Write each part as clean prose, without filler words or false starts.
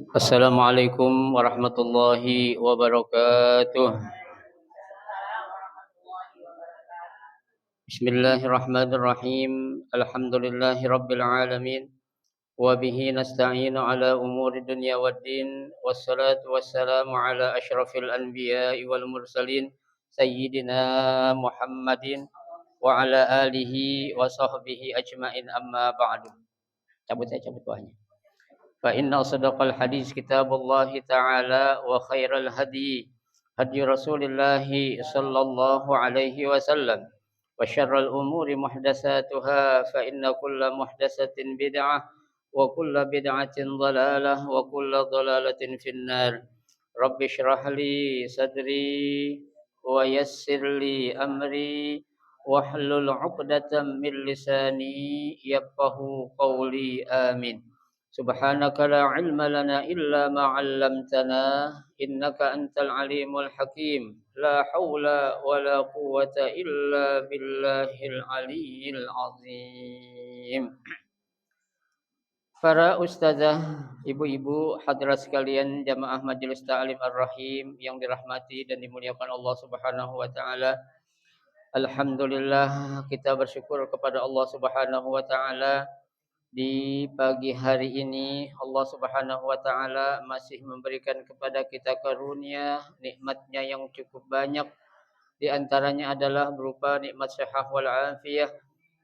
Assalamualaikum warahmatullahi wabarakatuh. Bismillahirrahmanirrahim. Alhamdulillahi rabbil alamin. Wa bihi nasta'inu ala umuri dunya waddin. Wassalatu wassalamu ala asyrafil anbiya'i wal mursalin. Sayyidina Muhammadin wa ala alihi wa sahbihi ajma'in amma ba'du. Cabut buahnya. فإن أصدق الحديث كتاب الله تعالى وخير الهدي هدي رسول الله صلى الله عليه وسلم وشر الأمور محدثاتها فإن كل محدثة بدعة وكل بدعة ضلالة وكل ضلالة في النار رب اشرح لي صدري ويسر لي أمري واحلل عقدة من لساني يفقه قولي آمين. Subhanaka la ilma lana illa ma 'allamtana innaka antal alimul hakim la haula wala quwwata illa billahil aliyyil azim. Para ustazah, ibu-ibu, hadirat sekalian jamaah Majelis Ta'lim Ar-Rahim yang dirahmati dan dimuliakan Allah Subhanahu wa taala. Alhamdulillah kita bersyukur kepada Allah Subhanahu wa taala. Di pagi hari ini Allah Subhanahu wa taala masih memberikan kepada kita karunia nikmatnya yang cukup banyak. Di antaranya adalah berupa nikmat sehat wal afiyah,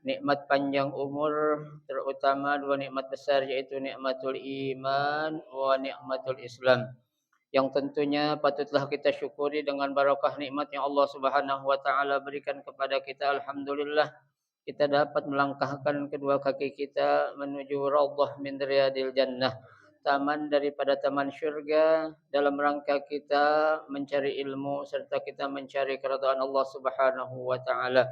nikmat panjang umur, terutama dua nikmat besar yaitu nikmatul iman wa nikmatul Islam. Yang tentunya patutlah kita syukuri dengan barakah nikmat yang Allah Subhanahu wa taala berikan kepada kita. Alhamdulillah kita dapat melangkahkan kedua kaki kita menuju raudhah min riyadil jannah, taman daripada taman syurga, dalam rangka kita mencari ilmu serta kita mencari keridhaan Allah Subhanahu wa taala.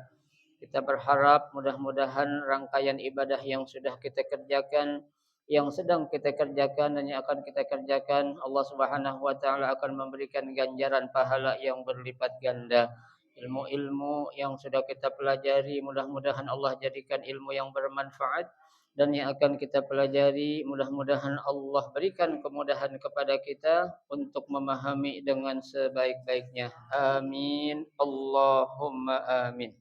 Kita berharap mudah-mudahan rangkaian ibadah yang sudah kita kerjakan, yang sedang kita kerjakan dan yang akan kita kerjakan, Allah Subhanahu wa taala akan memberikan ganjaran pahala yang berlipat ganda. Ilmu-ilmu yang sudah kita pelajari mudah-mudahan Allah jadikan ilmu yang bermanfaat, dan yang akan kita pelajari mudah-mudahan Allah berikan kemudahan kepada kita untuk memahami dengan sebaik-baiknya. Amin. Allahumma amin.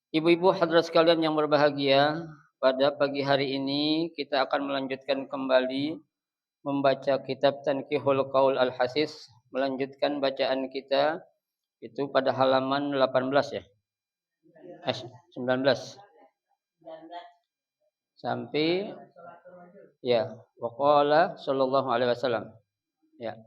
Ibu-ibu hadirat sekalian yang berbahagia, pada pagi hari ini kita akan melanjutkan kembali membaca kitab Tanqihul Qaul Al-Hasis, melanjutkan bacaan kita itu pada halaman 18 ya. 19 sampai ya waqala sallallahu alaihi wasallam ya.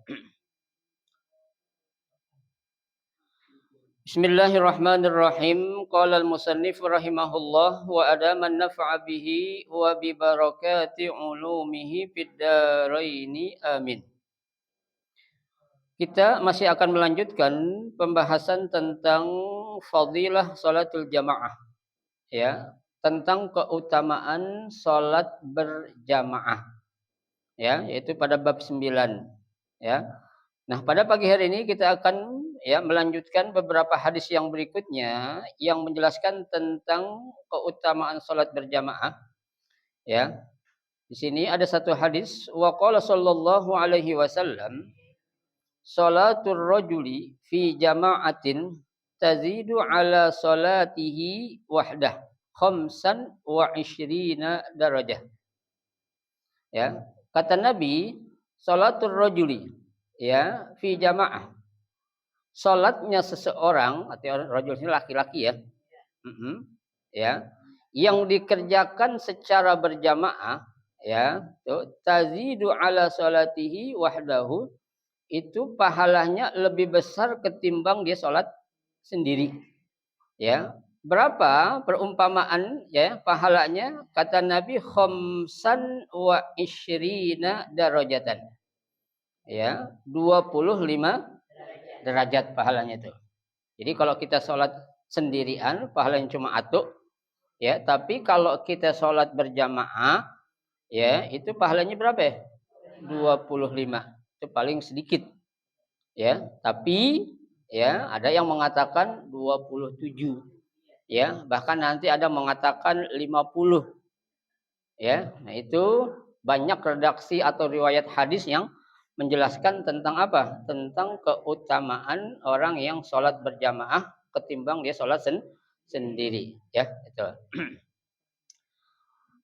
Bismillahirrahmanirrahim. Qala al-musannif rahimahullah wa adama an-naf'a bihi wa bi barakati ulumihi fid dharaini amin. Kita masih akan melanjutkan pembahasan tentang fadilah salatul jamaah. Ya, tentang keutamaan salat berjamaah. Ya, yaitu pada bab 9, ya. Nah, pada pagi hari ini kita akan melanjutkan beberapa hadis yang berikutnya yang menjelaskan tentang keutamaan salat berjamaah. Ya. Di sini ada satu hadis, wa qala sallallahu alaihi wasallam, salatul rajuli fi jama'atin tazidu ala salatihi wahdah khamsan wa ishrina darajah. Ya, kata Nabi, salatul rajuli ya fi jama'ah. Salatnya seseorang, atau rajul ini laki-laki ya. Ya, yang dikerjakan secara berjamaah ya, tazidu ala salatihi wahdahu, itu pahalanya lebih besar ketimbang dia sholat sendiri. Ya, berapa perumpamaan ya pahalanya? Kata Nabi, khamsan wa ishrina darajatan. Ya, 25 derajat pahalanya itu. Jadi kalau kita sholat sendirian pahalanya cuma atuk, ya. Tapi kalau kita sholat berjamaah, ya itu pahalanya berapa ya? 25. Itu paling sedikit. Ya, tapi ya ada yang mengatakan 27. Ya, bahkan nanti ada mengatakan 50. Ya, nah itu banyak redaksi atau riwayat hadis yang menjelaskan tentang apa? Tentang keutamaan orang yang sholat berjamaah ketimbang dia sholat sendiri. Ya, itu.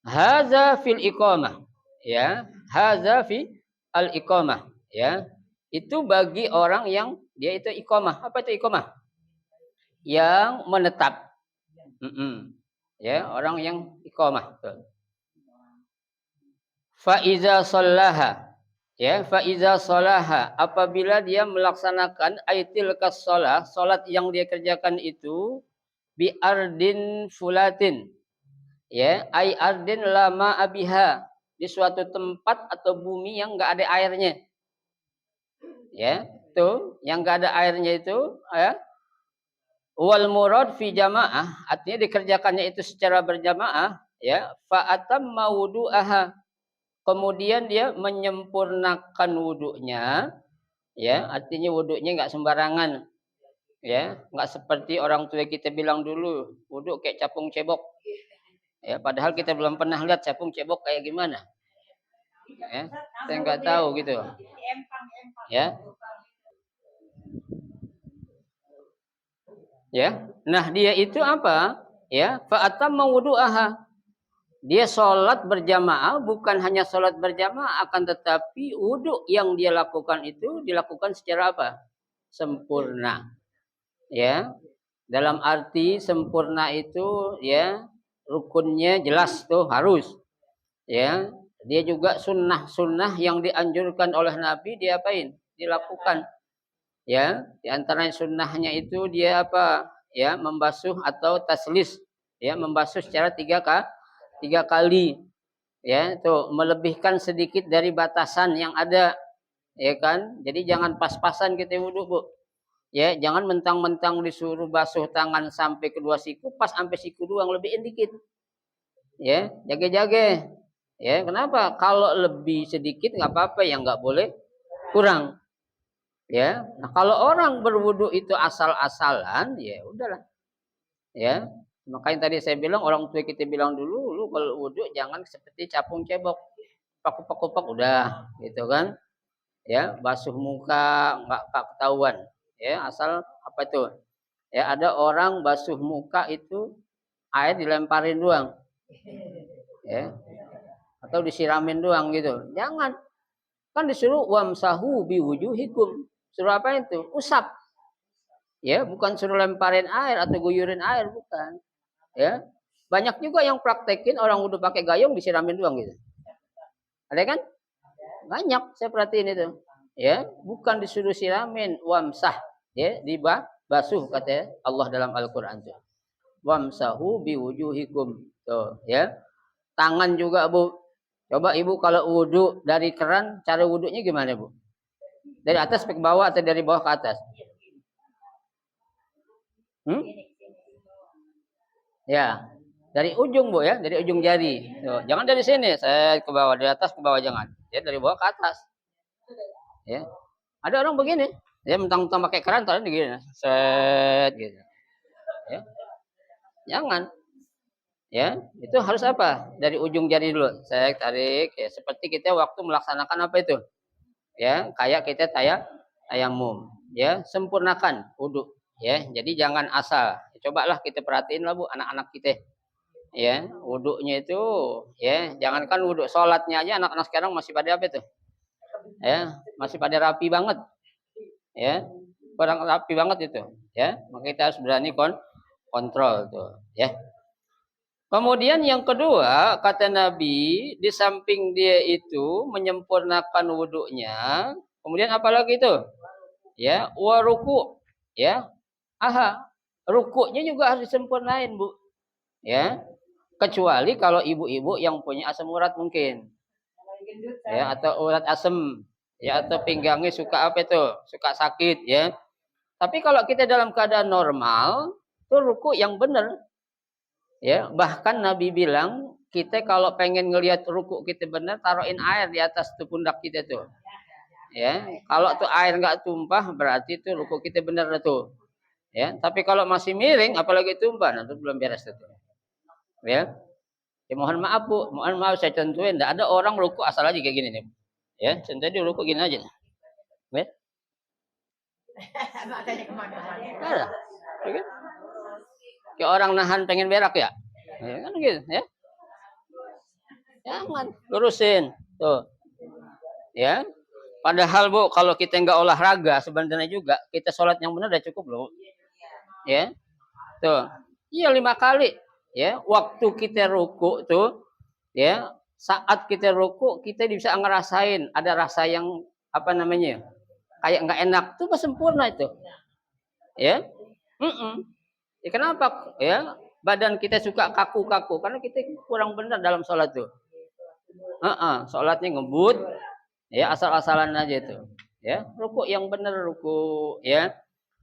Haza fil iqamah. Ya, haza fi al iqamah. Ya, itu bagi orang yang dia itu iqamah. Apa itu iqamah? Yang menetap. Ya, orang yang iqamah. Faiza sallaha. Ya, faiza salaha. Apabila dia melaksanakan aitil kasolah, salat yang dia kerjakan itu bi ardin fulatin. Ya, ai ardin lama abiha, di suatu tempat atau bumi yang enggak ada airnya. Ya, itu yang enggak ada airnya itu, ya. Wal murad fi jamaah, artinya dikerjakannya itu secara berjamaah, ya. Fa atamma wudu'aha. Kemudian dia menyempurnakan wudunya, ya, artinya wudunya enggak sembarangan, ya, enggak seperti orang tua kita bilang dulu, wudu kayak capung cebok. Ya, padahal kita belum pernah lihat capung cebok kayak gimana. Ya, saya enggak tahu gitu. Ya. Ya. Nah, dia itu apa? Ya, fa atamma wudu'aha. Dia sholat berjamaah, bukan hanya sholat berjamaah, akan tetapi wudhu yang dia lakukan itu dilakukan secara apa? Sempurna. Ya, dalam arti sempurna itu ya rukunnya jelas tuh harus. Ya, dia juga sunnah-sunnah yang dianjurkan oleh Nabi diapain? Dilakukan. Ya, di antara sunnahnya itu dia apa? Ya, membasuh atau taslis. Ya, membasuh secara tiga kali. Ya, itu melebihkan sedikit dari batasan yang ada, ya kan? Jadi jangan pas-pasan kita wudhu, Bu. Ya, jangan mentang-mentang disuruh basuh tangan sampai kedua siku, pas sampai siku doang, lebihin dikit. Ya, jaga-jaga. Ya, kenapa? Kalau lebih sedikit nggak apa-apa, ya nggak boleh kurang. Ya, nah kalau orang berwudhu itu asal-asalan, ya udahlah. Ya, makanya tadi saya bilang orang tua kita bilang dulu, lu kalau wudhu jangan seperti capung cebok, paku-paku udah, gitu kan? Ya, basuh muka nggak ketahuan. Ya, asal apa itu? Ya, ada orang basuh muka itu air dilemparin doang. Ya, atau disiramin doang gitu. Jangan. Kan disuruh wamsahu biwujuhikum. Suruh apa itu? Usap. Ya, bukan suruh lemparin air atau guyurin air, bukan. Ya. Banyak juga yang praktekin orang udah pakai gayung disiramin doang gitu. Ada kan? Banyak saya perhatiin itu. Ya, bukan disuruh siramin, wamsah. Ya, dibasuh kata Allah dalam Al-Qur'an tuh. Wamsahu biwujuhikum. Tuh, ya. Tangan juga, Bu. Coba Ibu kalau wudu dari keran, cara wudunya gimana, Bu? Dari atas ke bawah atau dari bawah ke atas? Hmm? Ya, dari ujung, Bu, ya, dari ujung jari. Tuh, jangan dari sini, saya ke bawah, dari atas ke bawah jangan. Ya, dari bawah ke atas. Ya. Ada orang begini, ya mentang-mentang pakai keran taruh begini, set gitu. Ya. Jangan. Ya, itu harus apa? Dari ujung jari dulu. Saya tarik ya seperti kita waktu melaksanakan apa itu? Ya, kayak kita tayamum. Ya, sempurnakan wudu. Ya, jadi jangan asal. Cobalah kita perhatiin lah Bu anak-anak kita. Ya, wudunya itu ya, jangankan wudu salatnya aja anak-anak sekarang masih pada apa itu? Ya, masih pada rapi banget. Ya, kurang rapi banget itu. Ya, maka kita harus berani kontrol tuh. Ya. Kemudian yang kedua, kata Nabi, di samping dia itu menyempurnakan wudhunya, kemudian apa lagi itu? Ya, waruku. Ya, aha, rukuknya juga harus disempurnain, Bu. Ya, kecuali kalau ibu-ibu yang punya asam urat mungkin. Ya, atau urat asam. Ya, atau pinggangnya suka apa itu? Suka sakit, ya. Tapi kalau kita dalam keadaan normal, itu ruku yang benar. Ya, bahkan Nabi bilang kita kalau pengen ngelihat ruku kita benar, taruhin air di atas tuh pundak kita tuh. Ya, kalau tuh air nggak tumpah berarti tuh ruku kita benar tuh. Ya, tapi kalau masih miring, apalagi tumbang, itu belum beres itu. Ya, ya mohon maaf Bu, mohon maaf saya contohin, tidak ada orang ruku asal aja kayak gini nih. Ya, contohnya dia ruku gini aja. Ya, ada. Ya, kayak orang nahan pengen berak ya. Ya kan gitu ya. Jangan lurusin. Tuh. Ya. Padahal Bu, kalau kita nggak olahraga sebenarnya juga kita sholat yang benar udah cukup loh. Ya. Tuh. Iya 5 kali. Ya, waktu kita ruku tuh, ya, saat kita ruku kita bisa ngerasain ada rasa yang apa namanya? Kayak nggak enak tuh sempurna itu. Ya. Ya, kenapa? Ya, badan kita suka kaku-kaku karena kita kurang benar dalam sholat tuh. Sholatnya ngebut, ya asal-asalan aja tuh. Ya, ruku yang benar ruku, ya.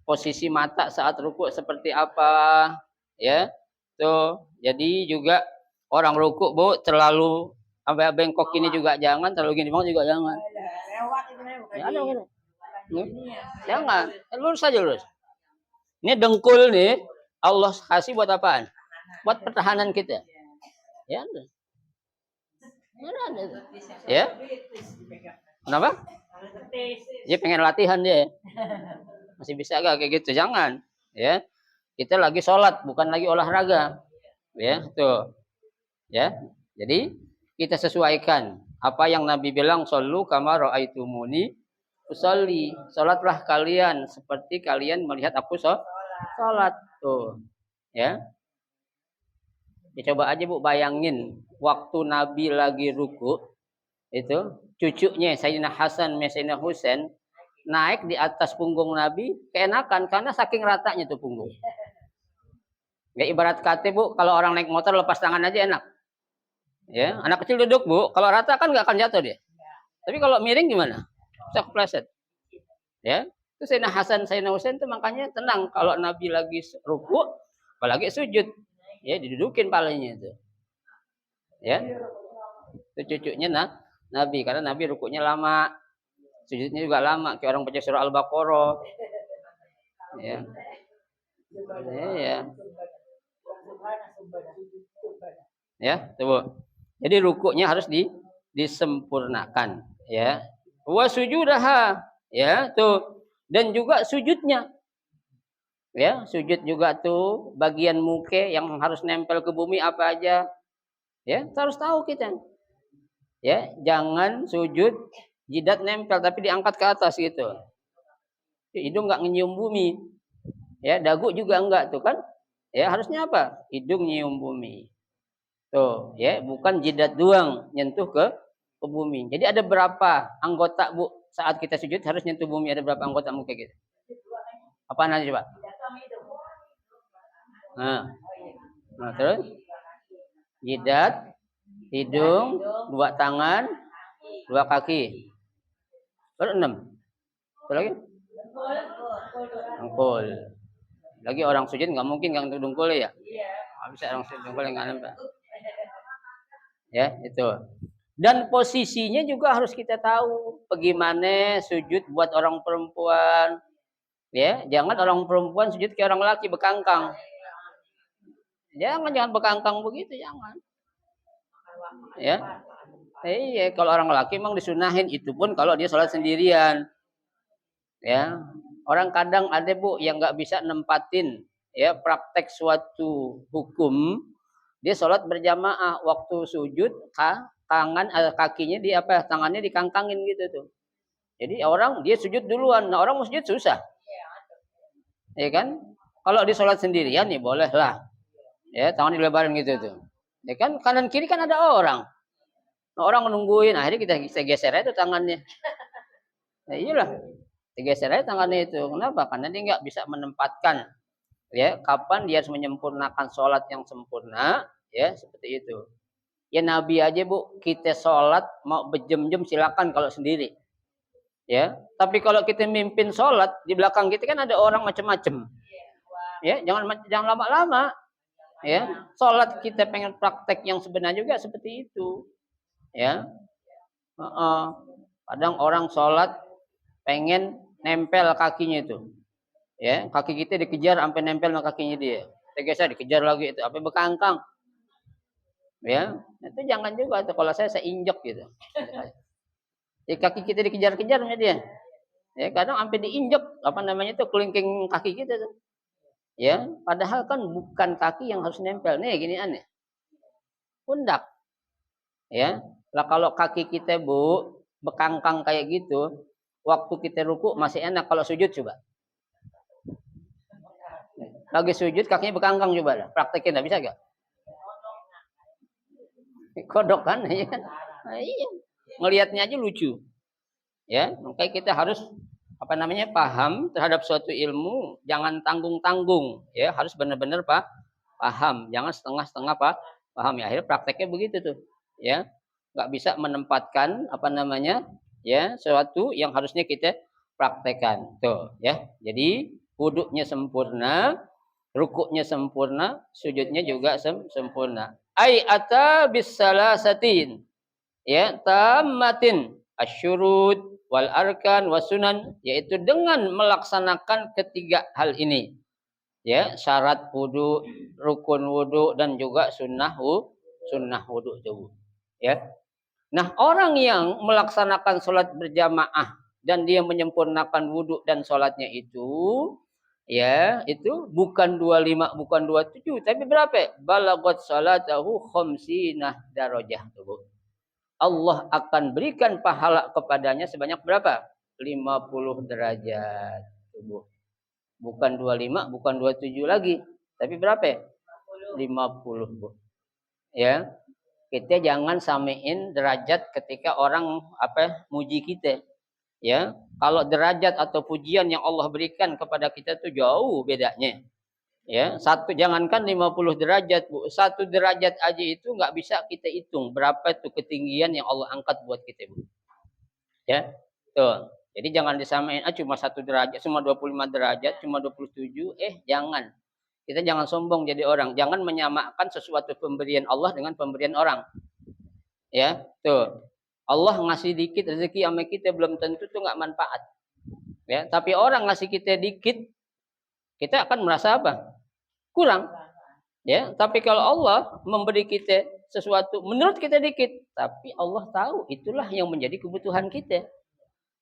Posisi mata saat ruku seperti apa, ya. Tuh, jadi juga orang ruku Bu terlalu sampai bengkok ini juga jangan, terlalu gini banget juga jangan. Ya, ada gitu. Jangan, lurus saja lurus. Ini dengkul nih Allah kasih buat apaan? Buat pertahanan kita. Ya. Ya. Kenapa? Dia pengen latihan dia. Masih bisa gak kayak gitu? Jangan. Ya. Kita lagi sholat, bukan lagi olahraga. Ya, tuh. Ya. Jadi kita sesuaikan apa yang Nabi bilang, shollu kama ra'aitumuni usolli. Sholatlah kalian seperti kalian melihat aku sholat. Tuh. Ya. Ya, coba aja Bu bayangin waktu Nabi lagi ruku itu cucunya Sayyidina Hasan, Sayyidina Husain naik di atas punggung Nabi keenakan karena saking ratanya tuh punggung. Ya ibarat kata Bu, kalau orang naik motor lepas tangan aja enak. Ya, anak kecil duduk Bu, kalau rata kan nggak akan jatuh dia. Tapi kalau miring gimana? Bisa kepleset. Ya, itu Sayyidina Hasan, Sayyidina Husain tuh makanya tenang kalau Nabi lagi ruku, apalagi sujud. Ya, didudukin palanya itu. Ya. Itu cucunya Nabi karena Nabi rukuknya lama, sujudnya juga lama kayak orang baca surah Al-Baqarah. Ya. Ya. Ya, tuh. Jadi rukuknya harus disempurnakan, ya. Wa sujudaha, ya, tuh. Dan juga sujudnya. Ya, sujud juga tuh bagian muka yang harus nempel ke bumi apa aja. Ya, harus tahu kita. Ya, jangan sujud jidat nempel tapi diangkat ke atas gitu. Hidung nggak nyium bumi. Ya, dagu juga enggak tuh kan? Ya, harusnya apa? Hidung nyium bumi. Tuh, ya, bukan jidat doang nyentuh ke bumi. Jadi ada berapa anggota Bu saat kita sujud harus nyentuh bumi? Ada berapa anggota muka gitu? Apa nanti coba? Nah, terus jidat, hidung, 2 tangan, 2 kaki. Baru 6. Apa lagi? Dengkul. Lagi orang sujud nggak mungkin nggak untuk dengkul ya? Nggak bisa orang sujud dengkul yang nggak nempel. Ya, itu. Dan posisinya juga harus kita tahu bagaimana sujud buat orang perempuan. Ya, jangan orang perempuan sujud kayak orang laki bekangkang. Jangan bekangkang begitu, jangan. Ya. Iya, kalau orang laki memang disunahin, itu pun kalau dia sholat sendirian. Ya. Orang kadang ada Bu yang nggak bisa nempatin ya praktek suatu hukum. Dia sholat berjamaah, waktu sujud tangan kakinya di apa? Tangannya dikangkangin gitu tuh. Jadi orang dia sujud duluan. Nah, orang mau sujud susah. Ya kan? Kalau di sholat sendirian ya boleh lah. Ya, tangan dilebarin gitu tuh. Ya kan kanan kiri kan ada orang. Nah, orang nungguin, akhirnya kita geser aja tuh tangannya. Nah, iyalah. Digeser aja tangannya itu. Kenapa? Karena dia nggak bisa menempatkan ya kapan dia harus menyempurnakan sholat yang sempurna, ya seperti itu. Ya Nabi aja Bu, kita sholat mau berjam-jam silakan kalau sendiri. Ya, tapi kalau kita mimpin sholat di belakang kita kan ada orang macam-macam. Ya, jangan lama-lama. Ya, sholat kita pengen praktek yang sebenarnya juga seperti itu. Ya, kadang orang sholat pengen nempel kakinya itu. Ya, kaki kita dikejar sampai nempel sama kakinya dia. Tegesnya dikejar lagi itu sampai bekangkang. Ya, itu jangan juga tuh kalau saya injek gitu. Ya, kaki kita dikejar-kejar sama dia. Ya, kadang sampai diinjek apa namanya itu kelingking kaki kita tuh. Ya, padahal kan bukan kaki yang harus nempel. Nih gini aneh. Pundak. Ya. Lah kalau kaki kita Bu bekangkang kayak gitu, waktu kita ruku masih enak, kalau sujud coba. Lagi sujud kakinya bekangkang coba lah. Praktekin bisa gak? Kodok kan? Iya. Nah, iya. Ngelihatnya aja lucu. Ya, makanya kita harus apa namanya paham terhadap suatu ilmu, jangan tanggung-tanggung, ya harus benar-benar paham, jangan setengah-setengah paham ya. Akhirnya prakteknya begitu tuh, ya nggak bisa menempatkan apa namanya ya sesuatu yang harusnya kita praktekkan tuh ya. Jadi wudhunya sempurna, rukuknya sempurna, sujudnya juga sempurna. Ai ata bis salasatin ya tamatin asyurut wal arkan wasunan, yaitu dengan melaksanakan ketiga hal ini ya, syarat wudu, rukun wudu dan juga sunnah wudu itu ya. Nah, orang yang melaksanakan sholat berjamaah dan dia menyempurnakan wudu dan sholatnya itu ya, itu bukan 25 bukan 27 tapi berapa? Balagot salatahu khamsinah darajah tuh. Allah akan berikan pahala kepadanya sebanyak berapa? 50 derajat tubuh. Bukan 25, bukan 27 lagi. Tapi berapa? 50, Bu. Ya. Kita jangan samain derajat ketika orang muji kita. Ya. Kalau derajat atau pujian yang Allah berikan kepada kita itu jauh bedanya. Ya, jangankan 50 derajat, Bu. 1 derajat aja itu nggak bisa kita hitung berapa itu ketinggian yang Allah angkat buat kita, Bu. Ya. Tuh. Jadi jangan disamain cuma 1 derajat, cuma 25 derajat, cuma 27, jangan. Kita jangan sombong jadi orang. Jangan menyamakan sesuatu pemberian Allah dengan pemberian orang. Ya, tuh. Allah ngasih dikit rezeki sama kita belum tentu tuh nggak manfaat. Ya, tapi orang ngasih kita dikit, kita akan merasa apa? Kurang. Ya, tapi kalau Allah memberi kita sesuatu menurut kita dikit, tapi Allah tahu itulah yang menjadi kebutuhan kita.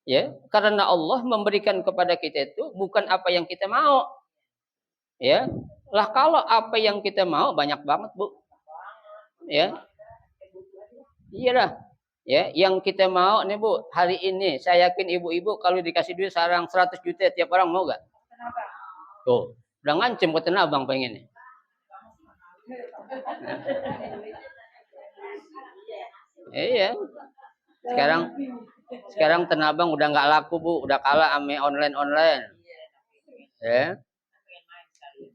Ya, karena Allah memberikan kepada kita itu bukan apa yang kita mau. Ya. Lah kalau apa yang kita mau banyak banget, Bu. Ya. Iyalah. Ya, yang kita mau nih, Bu, hari ini saya yakin ibu-ibu kalau dikasih duit sarang 100 juta tiap orang mau gak? Tuh, udah ngancem ke Tanah Abang pengen nih. Iya. Sekarang Tanah Abang udah nggak laku, Bu, udah kalah sama online. Ya.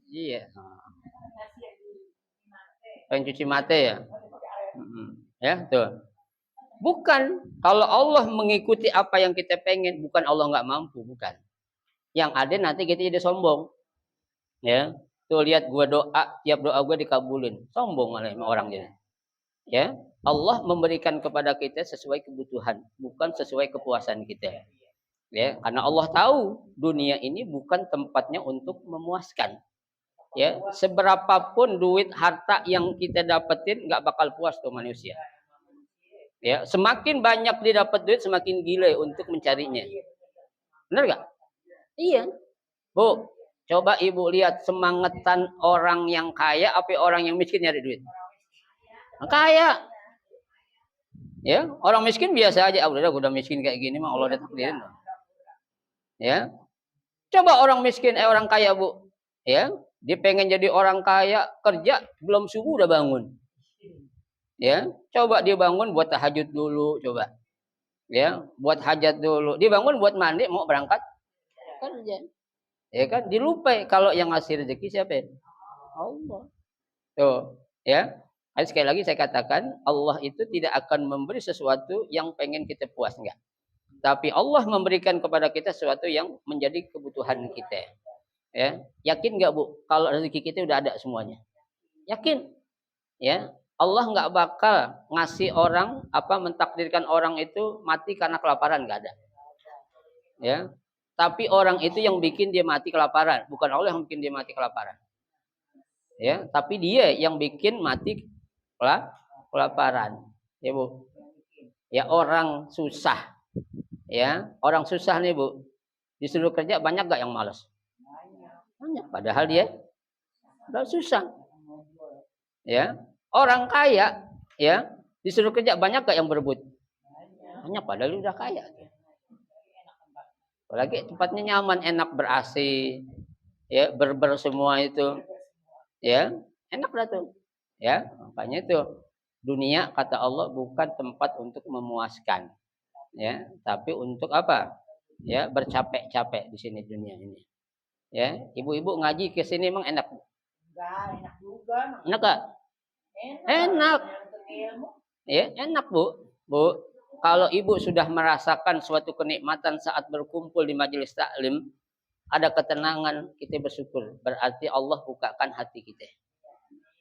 Iya. Pengen cuci mata ya. Ya, tuh. Bukan kalau Allah mengikuti apa yang kita pengen, bukan Allah nggak mampu, bukan. Yang ada nanti kita jadi sombong. Ya. Tuh lihat gua doa, tiap doa gua dikabulin. Sombong malah orang jadi. Ya. Allah memberikan kepada kita sesuai kebutuhan, bukan sesuai kepuasan kita. Ya, karena Allah tahu dunia ini bukan tempatnya untuk memuaskan. Ya, seberapapun duit harta yang kita dapetin nggak bakal puas tuh manusia. Ya, semakin banyak dia dapat duit semakin gila untuk mencarinya. Benar nggak? Iya. Bu, coba ibu lihat semangetan orang yang kaya apa orang yang miskin nyari duit. Kaya. Ya, orang miskin biasa aja. Udah miskin kayak gini mah Allah udah takdirin. Ya. Coba orang miskin orang kaya, Bu. Ya, dia pengen jadi orang kaya, kerja belum subuh udah bangun. Ya, coba dia bangun buat tahajud dulu, coba. Ya, buat hajat dulu. Dia bangun buat mandi mau berangkat kerja. Ya kan, dilupai kalau yang ngasih rezeki siapa? Allah. Tuh, ya. Sekali lagi saya katakan, Allah itu tidak akan memberi sesuatu yang pengen kita puas, enggak. Tapi Allah memberikan kepada kita sesuatu yang menjadi kebutuhan kita. Ya, yakin enggak, Bu? Kalau rezeki kita udah ada semuanya. Yakin? Ya. Allah enggak bakal ngasih orang mentakdirkan orang itu mati karena kelaparan, enggak ada. Ya. Tapi orang itu yang bikin dia mati kelaparan, bukan Allah yang bikin dia mati kelaparan. Ya, tapi dia yang bikin mati kelaparan. Ya, Bu. Ya, orang susah. Ya, orang susah nih, Bu. Disuruh kerja banyak gak yang malas? Banyak. Padahal dia udah susah. Ya, orang kaya, ya, disuruh kerja banyak gak yang berebut? Banyak. Padahal dia udah kaya. Apalagi tempatnya nyaman, enak, ber-AC, ya, berber semua itu, ya, enak dah tuh, ya. Makanya itu dunia kata Allah bukan tempat untuk memuaskan, ya, tapi untuk apa? Ya, bercapek-capek di sini dunia ini. Ya, ibu-ibu ngaji ke sini emang enak? Enggak, enak juga. Enak gak? Enak. Ya, enak, Bu. Bu, kalau ibu sudah merasakan suatu kenikmatan saat berkumpul di majelis taklim, ada ketenangan, kita bersyukur. Berarti Allah bukakan hati kita.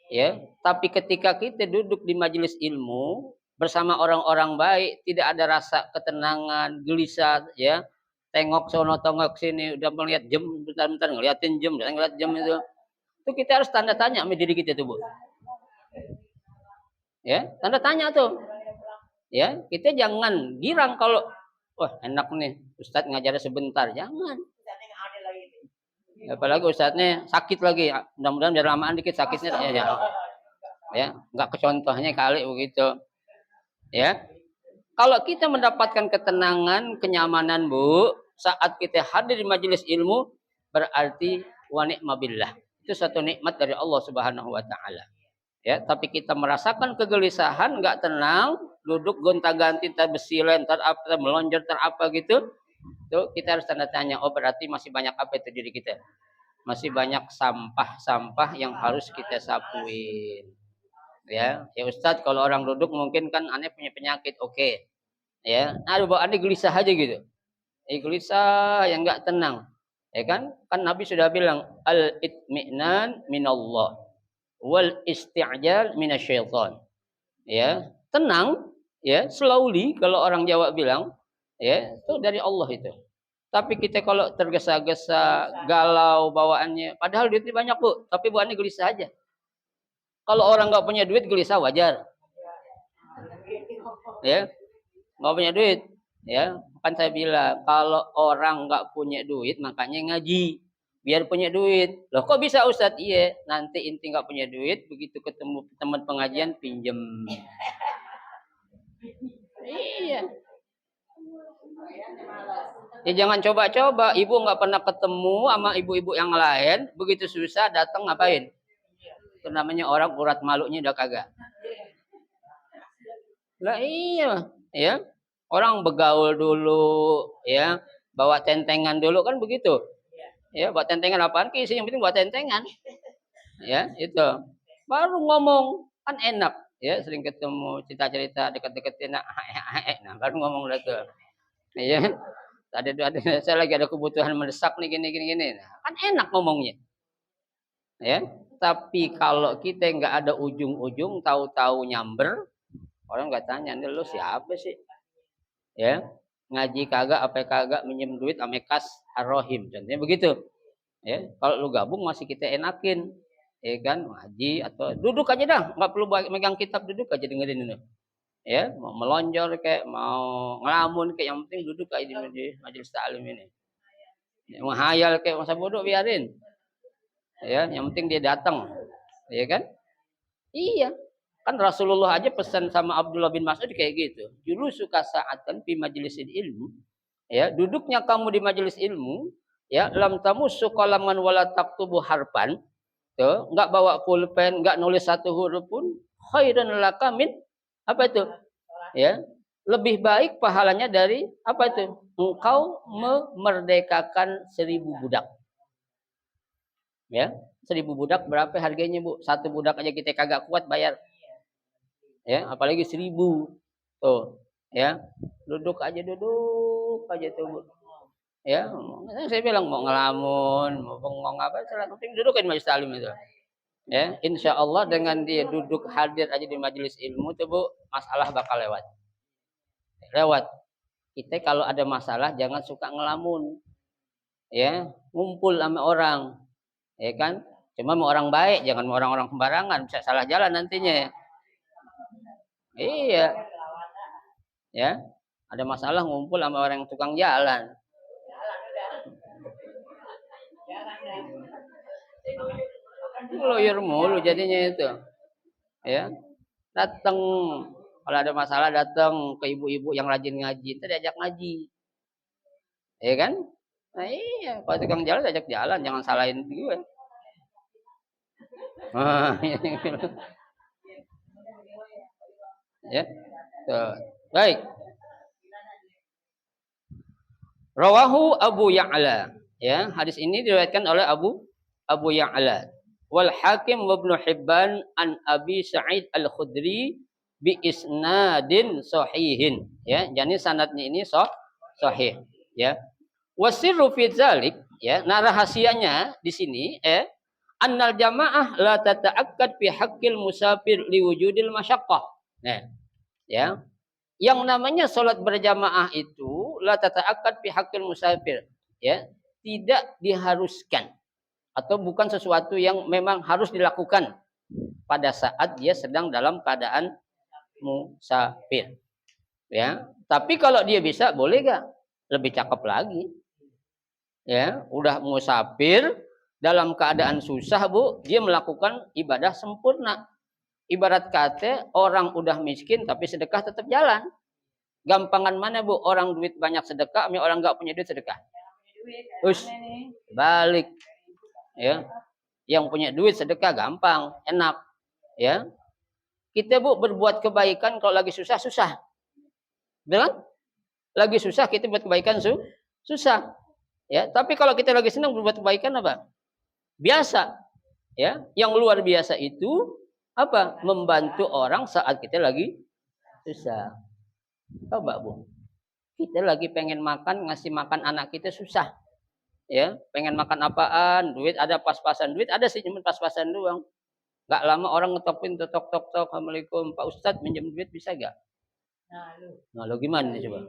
Ya, tapi ketika kita duduk di majelis ilmu bersama orang-orang baik, tidak ada rasa ketenangan, gelisah, ya. Tengok sono, tengok sini, udah melihat jam, bentar-bentar ngeliatin jam, dan ngeliat jam itu. Itu kita harus tanda tanya sama diri kita tuh, Bu. Ya, tanda tanya tuh. Ya, kita jangan girang kalau wah enak nih Ustadz ngajarnya sebentar, jangan. Apalagi Ustadznya sakit lagi, mudah-mudahan biar lamaan dikit sakitnya ya, nggak kecontohnya kali begitu. Ya, kalau kita mendapatkan ketenangan, kenyamanan, Bu, saat kita hadir di majelis ilmu, berarti wa ni'mabillah. Itu satu nikmat dari Allah Subhanahu wa taala. Ya, tapi kita merasakan kegelisahan, nggak tenang, duduk gonta-ganti tar besilen, tar apa, melonjor, tar apa gitu. Tuh kita harus tanda tanya, oh berarti masih banyak apa itu diri kita? Masih banyak sampah-sampah yang harus kita sapuin. Ya, ya Ustadz, kalau orang duduk mungkin kan aneh punya penyakit, oke. Ya, aduh aneh gelisah aja gitu. Gelisah yang nggak tenang. Ya kan? Kan Nabi sudah bilang al-itminan minallah wal isti'jal minasyaiton. Ya, tenang, ya, slowly kalau orang Jawa bilang, ya, itu dari Allah itu. Tapi kita kalau tergesa-gesa, galau bawaannya, padahal duitnya banyak, Bu, tapi bawaannya gelisah aja. Kalau orang nggak punya duit gelisah wajar. Ya, nggak punya duit, ya. Kan saya bilang kalau orang nggak punya duit makanya ngaji biar punya duit. Loh kok bisa Ustadz? Iya, nanti inti nggak punya duit, begitu ketemu teman pengajian pinjem. Iya. Ya jangan coba-coba, ibu nggak pernah ketemu sama ibu-ibu yang lain, begitu susah datang ngapain? Itu namanya orang urat malunya udah kagak. Lah iya, ya. Orang begaul dulu, ya. Bawa tentengan dulu kan begitu. Ya, bawa tentengan apaan sih? Yang penting bawa tentengan. Ya, itu. Baru ngomong kan enak, ya. Sering ketemu cerita-cerita dekat-deketin, nah baru ngomong lah tuh. Iya. Ada saya lagi ada kebutuhan mendesak nih gini. Nah, kan enak ngomongnya. Ya. Tapi kalau kita nggak ada ujung-ujung, tahu-tahu nyamber, orang nggak tanya, "Lu siapa sih?" Ya. Ngaji kagak, apa kagak, minjem duit ame kas arrohim. Contohnya begitu. Ya, kalau lu gabung masih kita enakin. Ya kan, ngaji atau duduk aja dah, nggak perlu megang kitab, duduk aja dengerin ini. Ya, mau melonjor kayak mau ngelamun kayak yang penting duduk aja di majelis taklim ini. Ya, menghayal kayak masa bodoh biarin. Ya, yang penting dia datang. Ya kan? Iya. Kan Rasulullah aja pesan sama Abdullah bin Mas'ud kayak gitu. Dulu suka saatan fi majlisil ilmu. Ya, duduknya kamu di majelis ilmu, ya, lam tamussu qalaman wala taktubu harfan. Tuh, enggak bawa pulpen, enggak nulis satu huruf pun, khairan laka min apa itu? Ya, lebih baik pahalanya dari apa itu? Engkau memerdekakan 1000 budak. Ya, 1000 budak berapa harganya, Bu? Satu budak aja kita kagak kuat bayar. Ya, apalagi 1000. Tuh, ya. Duduk aja tuh, Bu. Ya, saya bilang mau ngelamun, mau bengong apa, penting dudukin majelis taklim itu. Ya, insya Allah dengan dia duduk hadir aja di majelis ilmu tuh, Bu, masalah bakal lewat. Kita kalau ada masalah jangan suka ngelamun. ya, ngumpul sama orang, ya kan? Cuma mau orang baik, jangan mau orang-orang sembarangan, bisa salah jalan nantinya. Iya, ya. Ada masalah ngumpul sama orang yang tukang jalan. Lawyer mulu jadinya itu. Ya, datang kalau ada masalah datang ke ibu-ibu yang rajin ngaji, kita diajak ngaji. Ya kan? Nah, iya, kalau tukang jalan diajak jalan, jangan salahin gue. Ya. Tuh. Baik. Rawahu Abu Ya'la. Ya, hadis ini diriwayatkan oleh Abu Ya'la. Wal Hakim wa Ibnu Hibban an Abi Sa'id Al-Khudri bi isnadin sahihin. Ya, jadi sanadnya ini sahih. Ya. Wasirru fi dzalik, ya, nah rahasianya di sini annal jamaah la tata'akkad fi haqqil musafir liwujudil masyaqqah. Nah, ya. Yang namanya salat berjamaah itu la tata'akkad fi haqqil musafir, ya. Tidak diharuskan atau bukan sesuatu yang memang harus dilakukan pada saat dia sedang dalam keadaan musafir. Ya, tapi kalau dia bisa boleh gak? Lebih cakep lagi. Ya, udah musafir dalam keadaan susah, Bu, dia melakukan ibadah sempurna. Ibarat kata orang udah miskin tapi sedekah tetap jalan. Gampangan mana, Bu? Orang duit banyak sedekah, sama orang nggak punya duit sedekah. Terus balik. Ya. Yang punya duit sedekah gampang, enak. Ya. Kita, Bu, berbuat kebaikan kalau lagi susah. Betul? Lagi susah kita buat kebaikan susah. Ya, tapi kalau kita lagi senang berbuat kebaikan apa? Biasa. Ya, yang luar biasa itu apa? Membantu orang saat kita lagi susah. Coba, Bu. Kita lagi pengen makan, ngasih makan anak kita susah. Ya, pengen makan apaan? Duit ada pas-pasan, duit ada sih cuma pas-pasan doang. Gak lama orang ngetopin tok. Assalamualaikum, Pak Ustadz minjem duit bisa gak? Nah, lo gimana nih coba?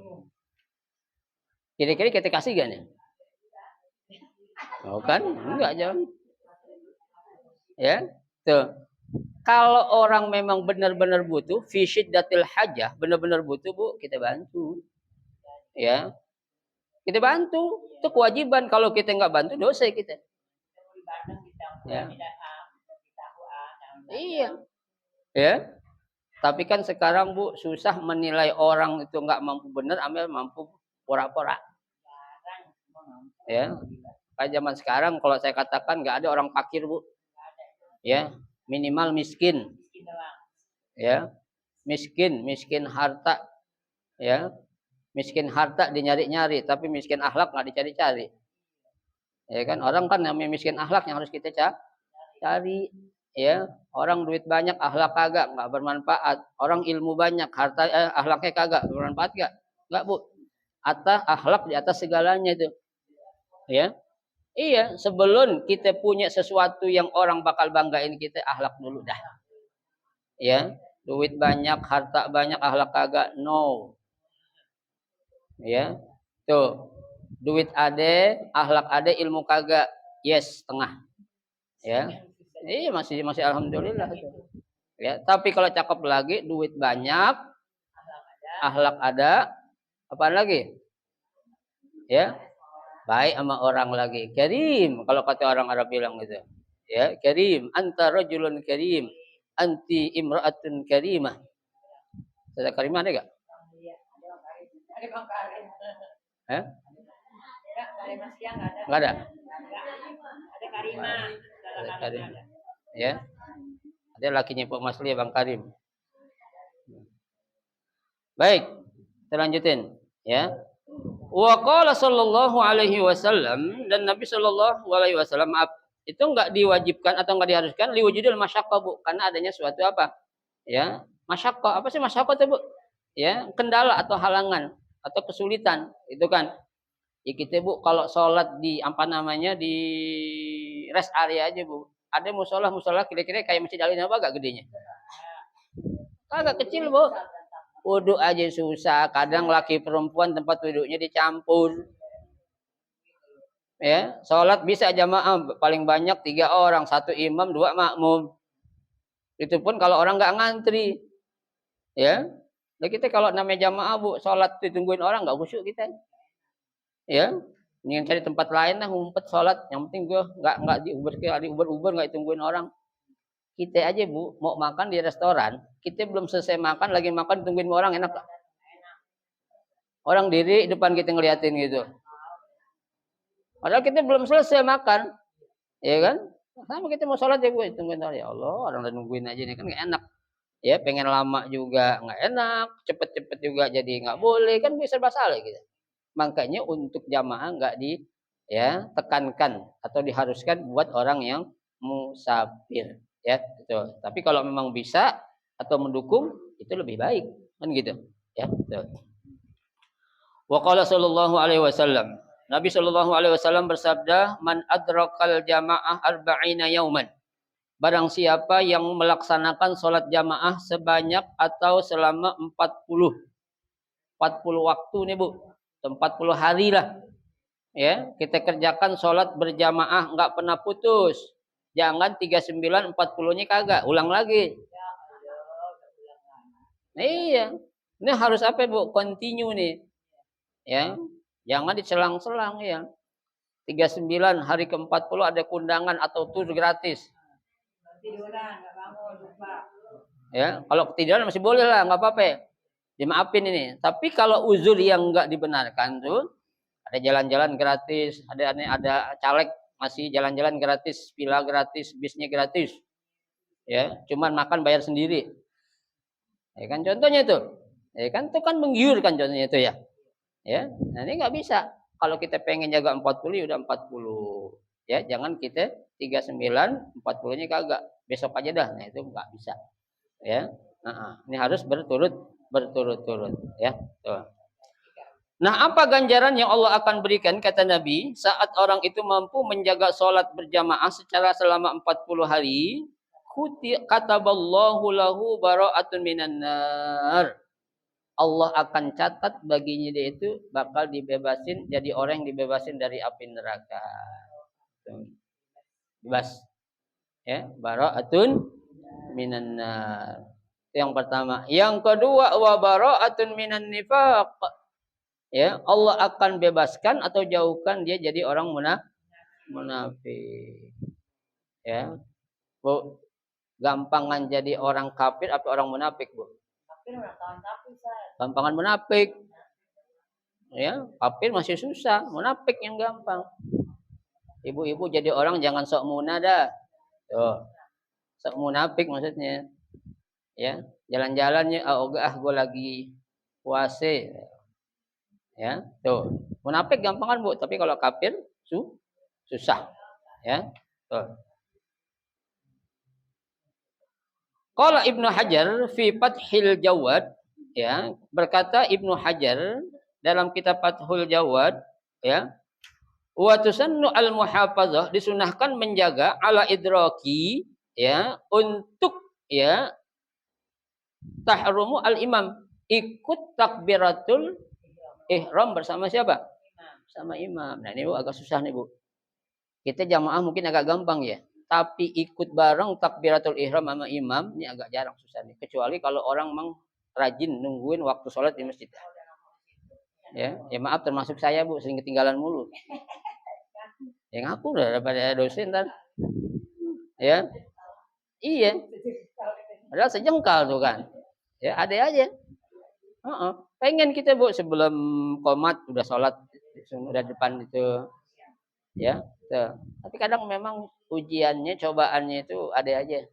Kira-kira kita kasih gak nih? Oh kan? Enggak jauh. Ya, tuh. Kalau orang memang benar-benar butuh, fisyid datil hajah, benar-benar butuh, Bu, kita bantu. Ya, kita bantu. Itu kewajiban. Kalau kita nggak bantu, dosa kita. Ya. Iya. Ya. Tapi kan sekarang, Bu, susah menilai orang itu nggak mampu benar, ambil mampu pura-pura. Ya. Kayak zaman sekarang, kalau saya katakan nggak ada orang fakir, Bu. Ya, minimal miskin. Ya, miskin harta. Ya, miskin harta dinyari-nyari, tapi miskin akhlak nggak dicari-cari. Ya kan, orang kan namanya miskin akhlak yang harus kita cari. Ya, orang duit banyak, akhlak kagak, nggak bermanfaat. Orang ilmu banyak, harta akhlaknya kagak bermanfaat gak? Nggak, Bu. Atas akhlak di atas segalanya itu. Ya, iya. Sebelum kita punya sesuatu yang orang bakal banggain kita, akhlak dulu dah. Ya, duit banyak, harta banyak, akhlak kagak, no. Ya, tuh, duit ada, akhlak ada, ilmu kagak, yes, setengah. Ya, iya masih alhamdulillah. Ya, tapi kalau cakep lagi, duit banyak, akhlak ada, apa lagi? Ya, baik sama orang lagi. Karim, kalau kata orang Arab bilang gitu. Ya, karim, anta rajulun karim, anti imra'atun karimah. Ada karimah ada gak? Ada Bang Karim. Eh? Enggak ada. Ada Karimah. Ada Karim. Ya. Ada lakinya Pak Masli, Bang Karim. Baik, kita lanjutin, ya. Wa qala sallallahu alaihi wasallam, dan Nabi sallallahu alaihi wasallam itu enggak diwajibkan atau enggak diharuskan liwujudil masyaqqah, Bu, karena adanya suatu apa? Ya, masyaqqah. Apa sih masyaqqah itu, Bu? Ya, kendala atau halangan atau kesulitan, itu kan. Ya kita, Bu, kalau sholat di apa namanya di rest area aja, Bu. Ada musola kira-kira kayak Masjid Al apa agak gedenya? Agak kecil, Bu. Wudhu aja susah. Kadang laki perempuan tempat wudhunya dicampur. Ya, sholat bisa jamaah paling banyak 3 orang, 1 imam, 2 makmum. Itu pun kalau orang nggak ngantri, ya. Nah kita kalau namanya jamaah bu, sholat ditungguin orang nggak khusyuk kita, ya. Ingin cari tempat lain lah ngumpet sholat. Yang penting gue nggak di Uber nggak ditungguin orang. Kita aja bu mau makan di restoran, kita belum selesai makan lagi makan ditungguin orang enak. Orang diri depan kita ngeliatin gitu. Padahal kita belum selesai makan, ya kan? Sama kita mau sholat ya gue tungguin orang. Ya Allah, orang udah nungguin aja nih kan nggak enak. Ya pengen lama juga nggak enak, cepet-cepet juga jadi nggak boleh kan bisa serba salah gitu. Makanya untuk jamaah nggak di ya tekankan atau diharuskan buat orang yang musafir ya itu. Tapi kalau memang bisa atau mendukung itu lebih baik kan gitu ya. Betul. Wa qala sallallahu alaihi wasallam. Nabi sallallahu alaihi wasallam bersabda, "Man adrakal jamaah arba'ina yauman." Barang siapa yang melaksanakan sholat jamaah sebanyak atau selama 40 waktu nih Bu. 40 hari lah. Ya, kita kerjakan sholat berjamaah nggak pernah putus. Jangan 39 40-nya kagak, ulang lagi. Nah, iya. Ini harus apa Bu? Continue nih. Ya. Jangan diselang-selang ya. 39 hari ke-40 ada kundangan atau tur gratis. Ketiduran, nggak bangun, lupa. Ya, kalau ketiduran masih boleh lah, nggak apa-apa. Dimaafin ini. Tapi kalau uzur yang nggak dibenarkan tuh, ada jalan-jalan gratis, ada caleg masih jalan-jalan gratis, villa gratis, bisnya gratis. Ya, cuman makan bayar sendiri. Ya kan contohnya itu. Ya kan itu kan menggiurkan contohnya itu ya. Ya, nah ini nggak bisa. Kalau kita pengen jaga 40 ya udah 40. Ya, jangan kita 39 40-nya kagak. Besok aja dah. Nah, itu nggak bisa. Ya. Ini harus berturut-turut ya. Tuh. Nah, apa ganjaran yang Allah akan berikan kata Nabi saat orang itu mampu menjaga sholat berjamaah secara selama 40 hari? Kataballahu lahu bara'atun minan nar. Allah akan catat baginya dia itu bakal dibebasin jadi orang yang dibebasin dari api neraka. Bebas. Ya, bara'atun minan nar. Yang pertama, yang kedua wa bara'atun minan nifaq. Ya, Allah akan bebaskan atau jauhkan dia jadi orang munafik. Ya. Bu, gampangan jadi orang kafir atau orang munafik, Bu? Gampangan munafik. Ya, kafir masih susah, munafik yang gampang. Ibu-ibu jadi orang jangan sok muna dah. Tuh. Sok munafik maksudnya. Ya, jalan-jalannya gue lagi puasa. Ya, tuh. Munafik gampangan, Bu, tapi kalau kafir susah. Ya. Tuh. Qala Ibnu Hajar fi Fathil Jawad, ya, berkata Ibnu Hajar dalam kitab Fathul Jawad, ya, wa tusannu al-muhafazah, disunahkan menjaga ala idraki, ya, untuk ya tahrumu al-imam, ikut takbiratul ihram bersama siapa? Sama imam. Nah, ini Bu agak susah nih, Bu. Kita jamaah mungkin agak gampang ya. Tapi ikut bareng takbiratul ihram sama imam ini agak jarang susah nih. Kecuali kalau orang memang rajin nungguin waktu sholat di masjid. Ya maaf termasuk saya Bu, sering ketinggalan mulu. Ya ngaku udah daripada dosen kan. Ya. Iya. Padahal sejengkal tuh kan. Ya ada aja. Pengen kita Bu sebelum qomat udah sholat udah depan itu. Ya. Tuh. Tapi kadang memang ujiannya, cobaannya itu ada aja.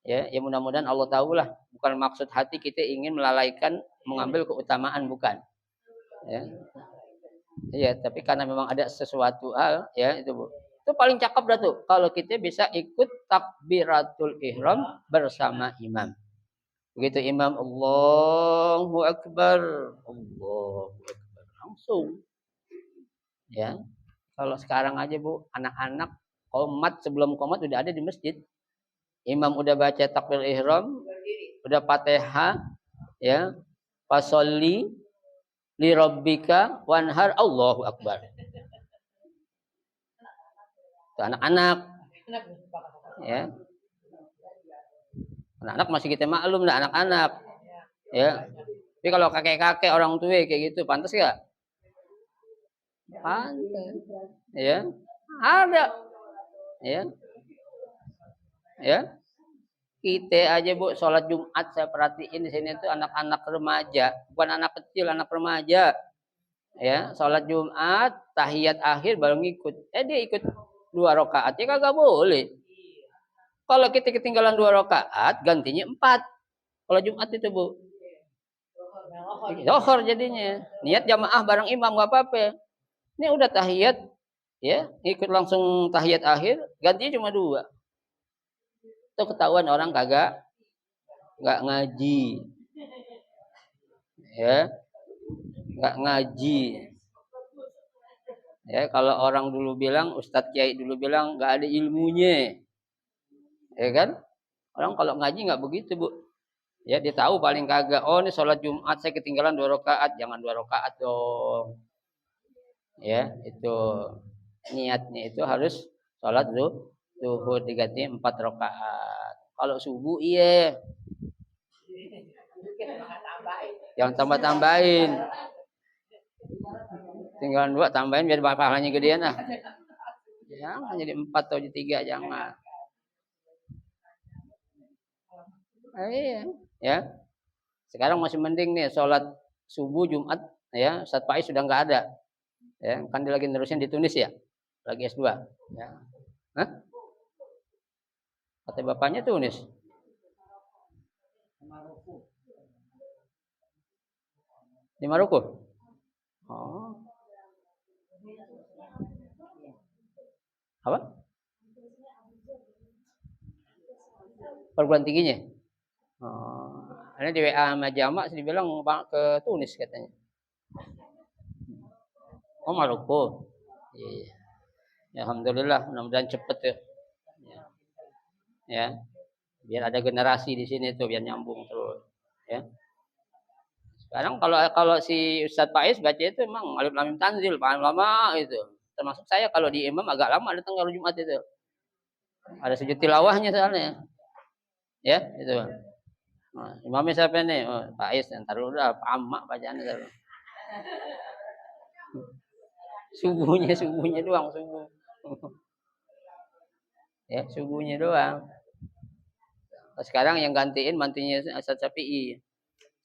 Ya mudah-mudahan Allah tahulah. Bukan maksud hati kita ingin melalaikan, mengambil keutamaan, bukan. Ya. Iya, tapi karena memang ada sesuatu hal, ya itu Bu. Itu paling cakep dah tuh kalau kita bisa ikut takbiratul ihram bersama imam. Begitu imam Allahu Akbar, Allahu Akbar, langsung. Ya. Kalau sekarang aja Bu, anak-anak qomat sebelum qomat udah ada di masjid. Imam udah baca takbir ihram, udah Fatihah, ya. Fasholli li rabbika wanhar, Allahu Akbar. Itu anak-anak. Ya. Anak-anak masih kita maklum lah anak-anak. Ya. Tapi kalau kakek-kakek orang tua kayak gitu pantas gak? Pantas. Ya. Ada. Ya. Ya. Kita aja Bu sholat Jumat saya perhatiin di sini tuh anak-anak remaja, bukan anak kecil, anak remaja. Ya, sholat Jumat, tahiyat akhir baru ngikut. Dia ikut 2 rakaat, ya kagak boleh. Kalau kita ketinggalan 2 rakaat, gantinya 4. Kalau Jumat itu Bu, Zohor jadinya. Niat jamaah bareng imam gak apa-apa. Ini udah tahiyat, ya, ngikut langsung tahiyat akhir, gantinya cuma 2. Itu ketahuan orang kagak nggak ngaji, ya, nggak ngaji. Ya, kalau orang dulu bilang, Ustadz Kiai dulu bilang nggak ada ilmunya, ya kan? Orang kalau ngaji nggak begitu Bu. Ya dia tahu paling kagak. Oh ini sholat Jumat saya ketinggalan 2 rakaat, jangan 2 rakaat dong. Ya itu niatnya itu harus sholat zuhur diganti 4 rakaat. Kalau subuh iya. Yang tambah-tambahin. Tinggal 2 tambahin biar pahalanya gedean lah. Jangan jadi 4 atau jadi 3 jangan. Iya, ya. Sekarang masih mending nih sholat subuh Jumat ya, Ustaz Faiz sudah nggak ada. Ya, kan dia lagi nerusin di Tunis ya. Lagi S2. Ya. Hah? Kata bapaknya Tunis. Di Maroko. Oh. Apa? Perguruan tingginya. Oh. Ini di WA sama Jamak dibilang ke Tunis katanya. Oh Maroko. Iya. Ya, alhamdulillah, mudah-mudahan cepet ya. Ya. Biar ada generasi di sini tuh biar nyambung terus. Ya. Sekarang kalau si Ustadz Faiz baca itu emang alif lam mim tanzil, paham lama itu. Termasuk saya kalau di imam agak lama datang kalau Jumat itu. Ada sujud tilawahnya soalnya. Ya, itu. Nah, imamnya siapa nih? Oh, Faiz, ntar dulu udah paham mak bacaannya dulu. Subuhnya doang subuh. Ya, subuhnya doang. Sekarang yang gantiin mantunya Ustadz Syafi'i,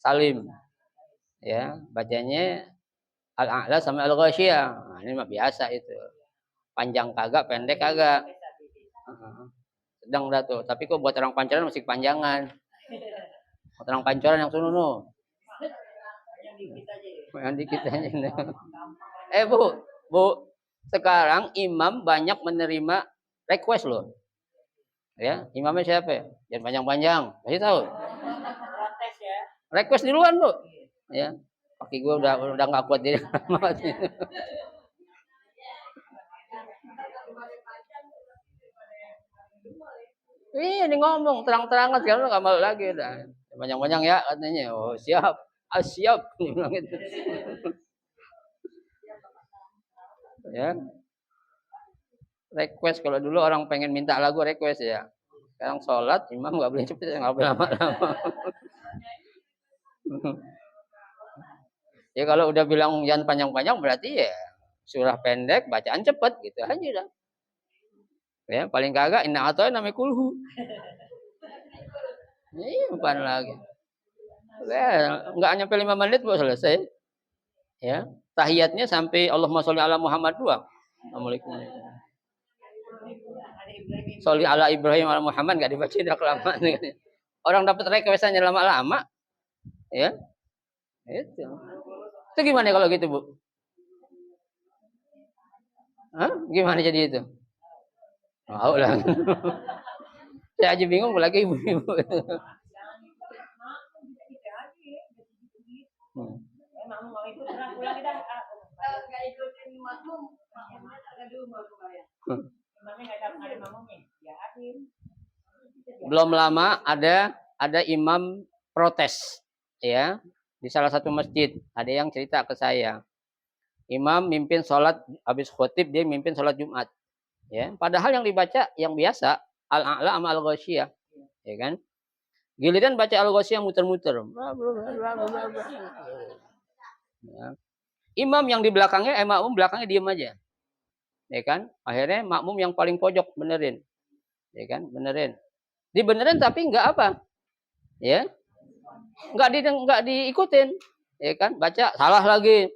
Salim. Ya, bacanya Al-A'la sama Al-Ghasyiyah. Nah, ini mah biasa itu. Panjang kagak, pendek kagak. Sedang dah tuh. Tapi kok buat orang pancoran masih kepanjangan. Buat orang pancoran yang sunuh no. Yang dikit aja. Bu, sekarang imam banyak menerima request loh. Ya, imamnya siapa ya? Jangan panjang-panjang. Masih tahu? Request duluan, Bu. Ya. Kaki gue udah nggak kuat diri. Ini ngomong terang-terangan sekarang nggak malu lagi udah. Panjang-panjang ya katanya. Oh siap, siap. Ya. Request kalau dulu orang pengen minta lagu request ya. Sekarang sholat imam nggak boleh cepet, nggak boleh lama-lama. Ya kalau udah bilang jangan panjang-panjang berarti ya surah pendek bacaan cepet gitu aja dah. Ya paling kagak inna atau namanya kulhu. Iya bukan lagi. Ya, nggak nyampe 5 menit bu selesai. Ya tahiyatnya sampai Allahumma sholli ala Muhammad doang. Assalamualaikum. Sholli ala Ibrahim ala Muhammad nggak dibaca udah kelamaan. Orang dapat requestannya lama-lama. Ya itu gimana kalau gitu bu? Hah? Gimana jadi itu? Mau lah. Saya aja bingung lagi ibu-ibu. Belum lama ada imam protes ya di salah satu masjid. Ada yang cerita ke saya. Imam mimpin sholat habis khotib dia mimpin sholat Jumat. Ya, padahal yang dibaca yang biasa al-a'la sama al-ghasyiyah, ya kan? Giliran baca al-ghasyiyah muter-muter. Ya. Imam yang di belakangnya, makmum belakangnya diem aja, ya kan? Akhirnya makmum yang paling pojok benerin, ya kan? Benerin, dibenerin tapi nggak apa, ya? Nggak diikutin, ya kan? Baca salah lagi,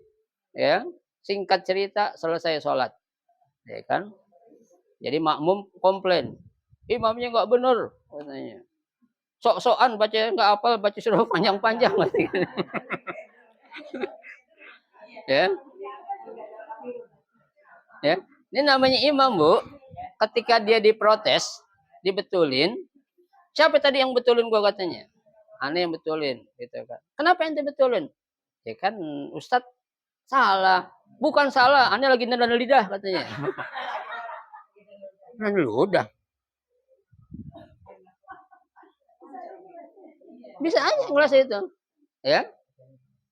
ya. Singkat cerita selesai sholat, ya kan? Jadi makmum komplain, imamnya nggak bener, katanya. Sok-sokan baca nggak hafal, baca surah panjang-panjang, ya. Ya, ini namanya imam, Bu. Ketika dia diprotes, dibetulin, siapa tadi yang betulin gua katanya? Aneh yang betulin, gitu kan. Kenapa ente betulin? Ya kan Ustadz salah. Bukan salah, aneh lagi nelen lidah katanya. Nelen lidah. Bisa aja ngelas itu. Ya.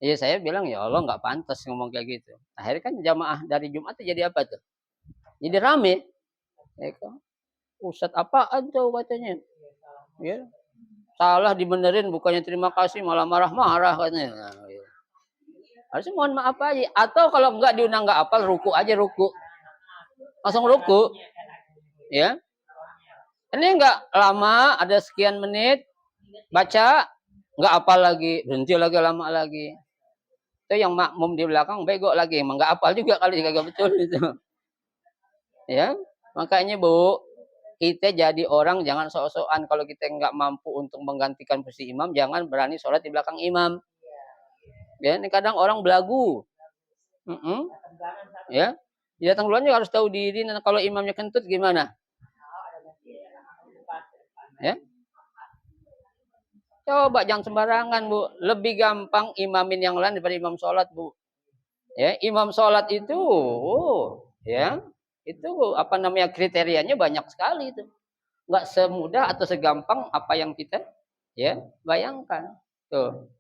Iya saya bilang ya Allah nggak pantas ngomong kayak gitu. Akhirnya kan jamaah dari Jumat jadi apa tuh? Jadi rame. Ya kan? Ustadz apaan tuh katanya? Ya. Salah dibenerin bukannya terima kasih malah marah-marah katanya. Nah, ya. Harusnya mohon maaf aja. Atau kalau enggak diundang enggak apal ruku aja ruku. Langsung ruku. Ya. Ini enggak lama, ada sekian menit baca enggak apal lagi, berhenti lagi lama lagi. Itu yang makmum di belakang bego lagi, emang enggak apal juga kali kagak betul itu. Ya. Makanya Bu, kita jadi orang jangan sok-sokan kalau kita nggak mampu untuk menggantikan posisi imam, jangan berani sholat di belakang imam. Ya, ini kadang orang belagu. Ya, datang duluan juga harus tahu diri. Nah, kalau imamnya kentut gimana? Ya, coba jangan sembarangan Bu. Lebih gampang imamin yang lain daripada imam sholat Bu. Ya, imam sholat itu, ya, itu apa namanya kriterianya banyak sekali itu. Nggak semudah atau segampang apa yang kita ya bayangkan. Tuh.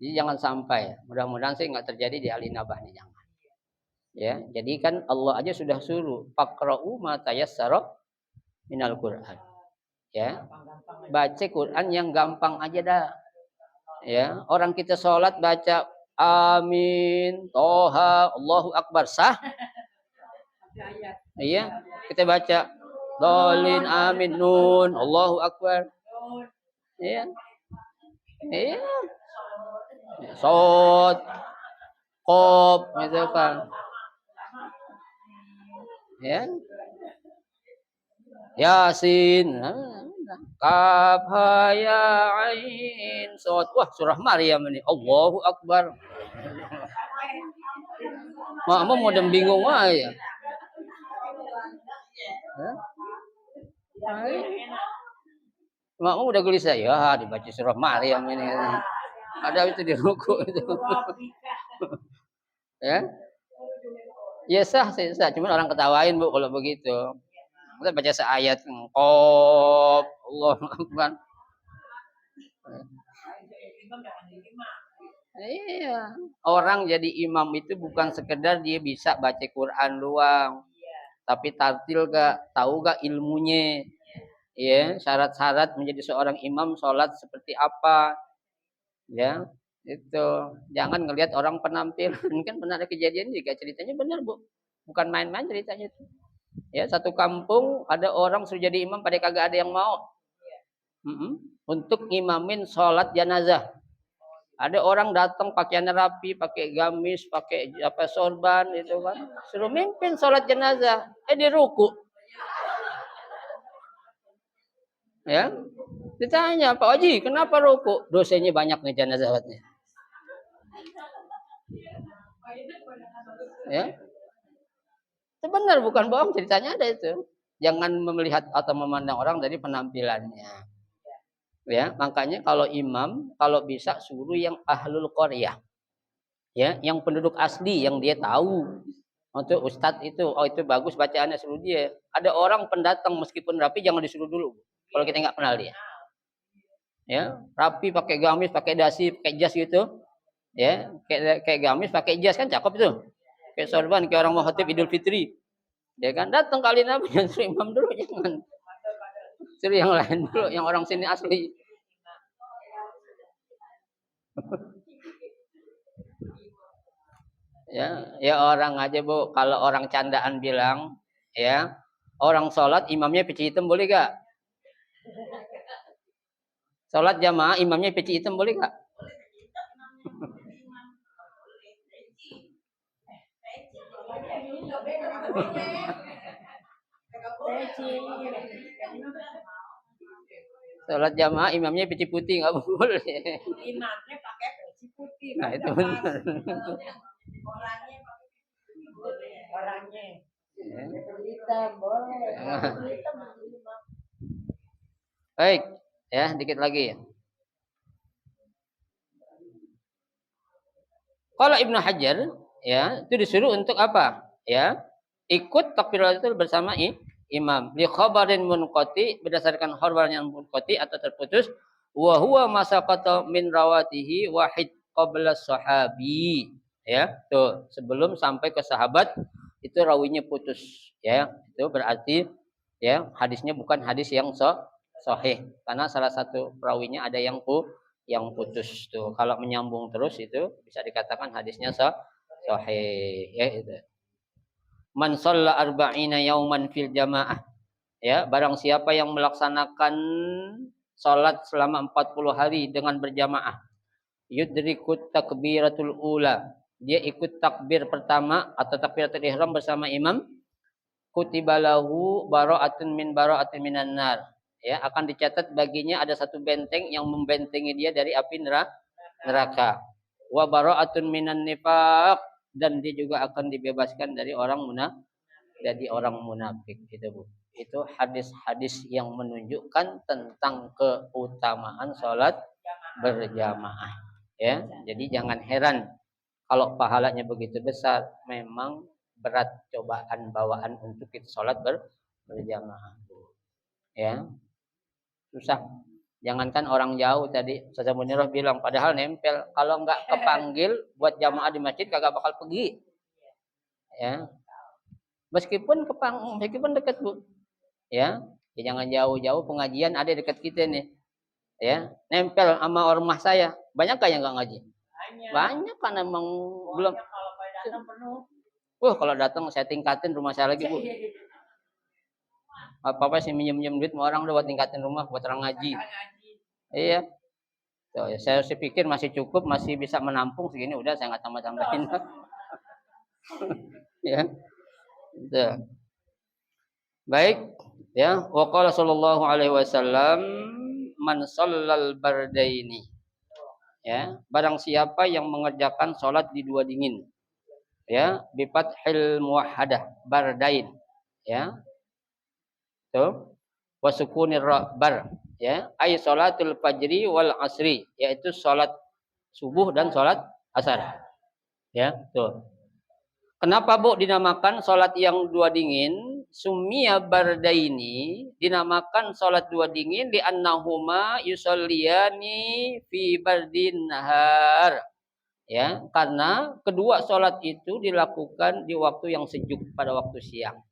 Jadi jangan sampai. Mudah-mudahan sih nggak terjadi di Alinabah nih jangan. Ya, jadi kan Allah aja sudah suruh faqra'u ma tayassara minal Qur'an. Ya. Baca Quran yang gampang aja dah. Ya, orang kita sholat baca amin, toha, Allahu Akbar sah. Iya, kita baca dolin, amin, nun, Allahu Akbar. Iya. Iya. Sod, kop, gitu kan. Ya. Yasin. Kaf ha ya ain sod. Wah, surah Maryam ini. Allahu Akbar. Makmum udah bingung aja. Makmum udah gelisah ya dibaca surah Maryam ini. Ada itu di ruku itu. Ya. Ya sah, sah. Cuman orang ketawain Bu kalau begitu. Kita baca seayat qaf Allahu Akbar. Iya. Orang jadi imam itu bukan sekedar dia bisa baca Quran doang. Tapi tartil gak, tahu gak ilmunya. Ya, syarat-syarat menjadi seorang imam sholat seperti apa. Ya, itu. Jangan ngelihat orang penampilan. Kan pernah ada kejadian juga ceritanya benar, Bu. Bukan main-main ceritanya itu. Ya, satu kampung ada orang suruh jadi imam pada kagak ada yang mau. Untuk ngimamin sholat jenazah. Ada orang datang pakaiannya rapi, pakai gamis, pakai apa sorban itu kan. Suruh mimpin sholat jenazah. Dia ruku. Ya. Ditanya, Pak Haji, kenapa ruku? Dosanya banyak nih jenazahnya. Ya. Itu benar bukan bohong ceritanya ada itu. Jangan melihat atau memandang orang dari penampilannya. Ya, makanya kalau imam kalau bisa suruh yang ahlul qaryah. Ya, yang penduduk asli yang dia tahu. Untuk ustadz itu, oh itu bagus bacaannya suruh dia. Ada orang pendatang meskipun rapi jangan disuruh dulu. Kalau kita nggak kenal dia. Ya, rapi pakai gamis, pakai dasi, pakai jas gitu. Ya, kayak gamis pakai jas kan cakep tuh. Kayak sorban kayak orang mau khotib Idul Fitri. Ya kan, datang kali Nabi jangan suruh imam dulu, jangan. Suruh yang lain dulu, yang orang sini asli. Ya orang aja Bu, kalau orang candaan bilang, ya, orang sholat imamnya peci hitam boleh gak? Sholat jamaah imamnya peci hitam boleh gak? Sholat jamaah imamnya peci putih nggak boleh. Imamnya pakai peci putih. Nah itu benar. Orangnya. Hitam boleh. Baik, ya dikit lagi. Kalau Ibnu Hajar, ya itu disuruh untuk apa? Ya, ikut takbiratul bersama imam. Li khabarin munqati, berdasarkan khabar yang munqati atau terputus, wa huwa masaqata min rawatihi wahid qabla sahabi. Ya, tuh sebelum sampai ke sahabat itu rawinya putus. Ya, itu berarti ya hadisnya bukan hadis yang sahih karena salah satu perawinya ada yang putus tuh. Kalau menyambung terus itu bisa dikatakan hadisnya sahih ya itu. Man shalla arba'ina yauman fil jamaah. Ya, barang siapa yang melaksanakan salat selama 40 hari dengan berjamaah. Yudrikut takbiratul ula. Dia ikut takbir pertama atau takbiratul ihram bersama imam. Kutibalahu bara'atun min bara'atin minan nar. Ya, akan dicatat baginya ada satu benteng yang membentengi dia dari api neraka. Wa bara'atun minan nifaq, dan dia juga akan dibebaskan dari orang munafik gitu Bu. Itu hadis-hadis yang menunjukkan tentang keutamaan sholat berjamaah. Ya, jadi jangan heran kalau pahalanya begitu besar. Memang berat cobaan bawaan untuk kita sholat berjamaah. Ya, susah. Jangankan orang jauh tadi, Ustaz Munirah bilang, padahal nempel. Kalau nggak kepanggil buat jamaah di masjid kagak bakal pergi. Ya, meskipun dekat Bu. Ya, jangan jauh-jauh, pengajian ada dekat kita nih. Ya, nempel sama ormah saya. Banyak gak yang nggak ngaji? Banyak kan emang belum. Kalau datang saya tingkatin rumah saya lagi Bu. Apa sih minjem duit sama orang udah buat tingkatin rumah buat orang ngaji. Iya. Tuh, ya, saya pikir masih cukup, masih bisa menampung segini, udah saya nggak tambah-tambahin. Ya. Tuh. Baik, ya. Wa qala sallallahu alaihi wasallam man shallal bardaini. Ya, barang siapa yang mengerjakan salat di dua dingin. Ya, bi fathil muwahhadah bardain. Ya. Tuh. Wa sukunir bar. Ya, ay salatul fajri wal asri, yaitu salat subuh dan salat asar. Ya, tuh. Kenapa Bu dinamakan salat yang dua dingin? Summiya bardaini, dinamakan salat dua dingin di annahuma yusalliyani fi bardin nahar. Ya, karena kedua salat itu dilakukan di waktu yang sejuk pada waktu siang.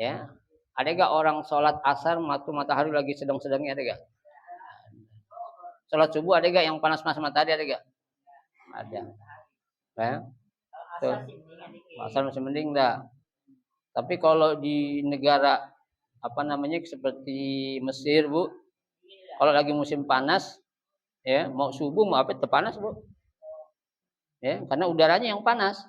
Ya. Ada gak orang sholat asar matahari lagi sedang-sedangnya, ada gak? Sholat subuh ada gak yang panas-panas matahari, ada gak? Ada. Ya. Tuh. Asar masih mending dah. Tapi kalau di negara seperti Mesir Bu, kalau lagi musim panas, ya mau subuh mau apa panas Bu. Ya, karena udaranya yang panas.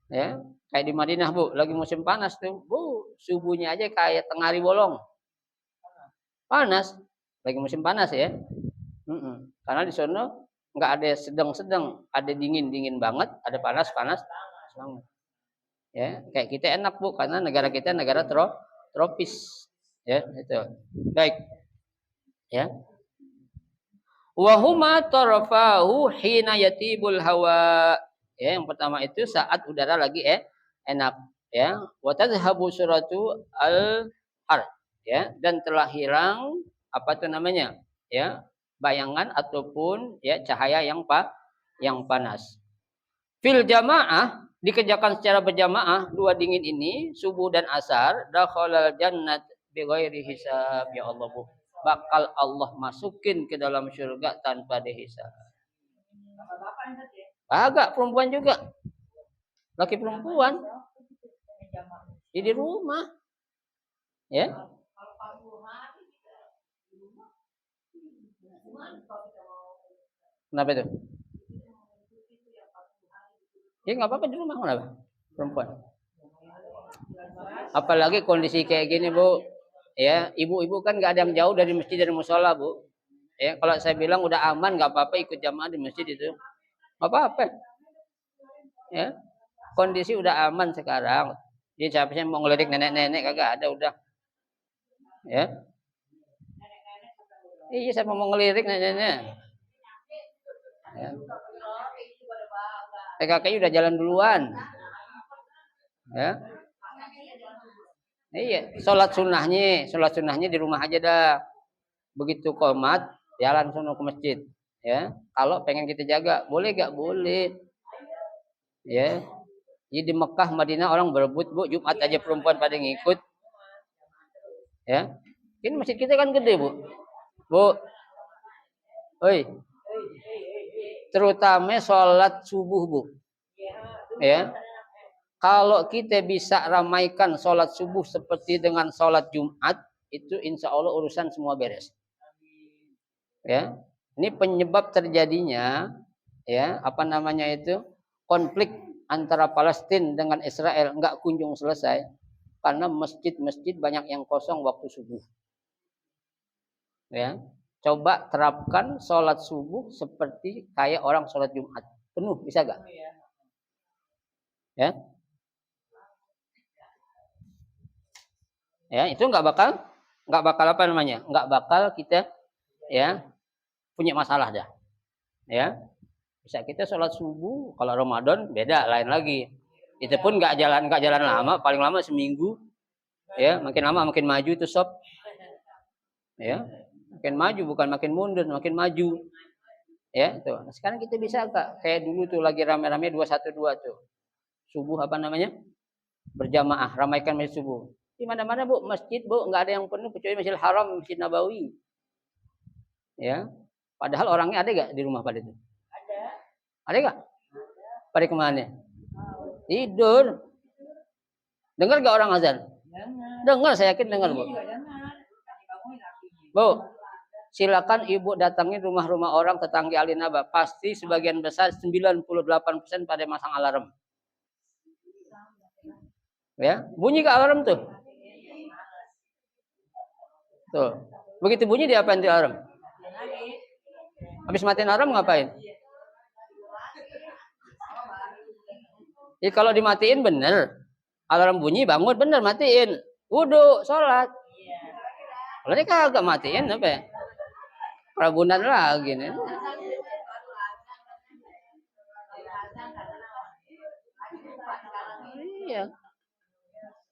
Ya, kayak di Madinah Bu, lagi musim panas tuh, Bu, subuhnya aja kayak tengah hari bolong. Panas, lagi musim panas ya. Karena di sana nggak ada sedang-sedang, ada dingin banget, ada panas banget. Ya, kayak kita enak Bu, karena negara kita negara tropis. Ya, itu. Baik. Ya. Wa huma tarafahu hina yatibul hawa. Ya, yang pertama itu saat udara lagi enak, ya. Wa tadhhabu suratu al-har, ya, dan telah hilang apa itu namanya? Ya, bayangan ataupun ya cahaya yang panas. Fil jamaah dikerjakan secara berjamaah dua dingin ini subuh dan asar dakhalal jannat bighairi hisab ya Allah Bu. Bakal Allah masukin ke dalam surga tanpa dihisab. Agak perempuan juga. Laki perempuan. Di rumah. Ya. Kenapa itu? Ya nggak apa-apa di rumah kenapa? Perempuan. Apalagi kondisi kayak gini Bu. Ya, ibu-ibu kan nggak ada yang jauh dari masjid dan musola Bu. Ya, kalau saya bilang udah aman nggak apa-apa ikut jamaah di masjid itu. Nggak apa-apa. Ya, kondisi udah aman sekarang. Jadi siapa sih mau ngelirik nenek-nenek kagak ada udah. Ya. Iya, siapa mau ngelirik nenek-nenek. Ya. PKK udah jalan duluan. Ya. Iya, sholat sunnahnya di rumah aja dah. Begitu qomat, jalan sono ke masjid. Ya, kalau pengen kita jaga, boleh gak? Boleh. Ya, jadi di Mekah, Madinah orang berebut Bu, Jumat aja perempuan pada ngikut. Ya, ini masjid kita kan gede Bu. Bu, oi, terutama sholat subuh Bu. Ya, kalau kita bisa ramaikan sholat subuh seperti dengan sholat Jumat, itu insya Allah urusan semua beres. Ya, ini penyebab terjadinya, ya, apa namanya itu, konflik antara Palestina dengan Israel nggak kunjung selesai karena masjid-masjid banyak yang kosong waktu subuh. Ya, coba terapkan sholat subuh seperti kayak orang sholat Jumat penuh, bisa gak? Ya, ya itu nggak bakal apa namanya, nggak bakal kita ya punya masalah dah. Ya, bisa kita sholat subuh kalau Ramadan beda lain lagi. Itu pun nggak jalan lama, paling lama seminggu. Ya, makin lama makin maju tuh sob. Ya, makin maju bukan makin mundur, makin maju. Ya, tuh. Nah, sekarang kita bisa Kak, kayak dulu tuh lagi rame-rame 212 tuh. Subuh apa namanya? Berjamaah, ramaikan masjid subuh. Di mana-mana Bu, masjid Bu, nggak ada yang penuh kecuali Masjidil Haram, Masjid Nabawi. Ya. Padahal orangnya ada gak di rumah pada itu? Ada gak? Pada kemana? Tidur. Dengar gak orang azan? Dengar, saya yakin dengar Bu. Bu, silakan Ibu datangi rumah-rumah orang tetangga Alinaba. Pasti sebagian besar 98% pada masang alarm. Ya, bunyi ke alarm tuh. Tuh. Begitu bunyi diapain di alarm? Habis matiin alarm ngapain? Ya kalau dimatiin bener. Alarm bunyi bangun bener matiin. Wudu, sholat. Kalau ini kagak matiin apa ya? Ragunan lagi nih. Iya.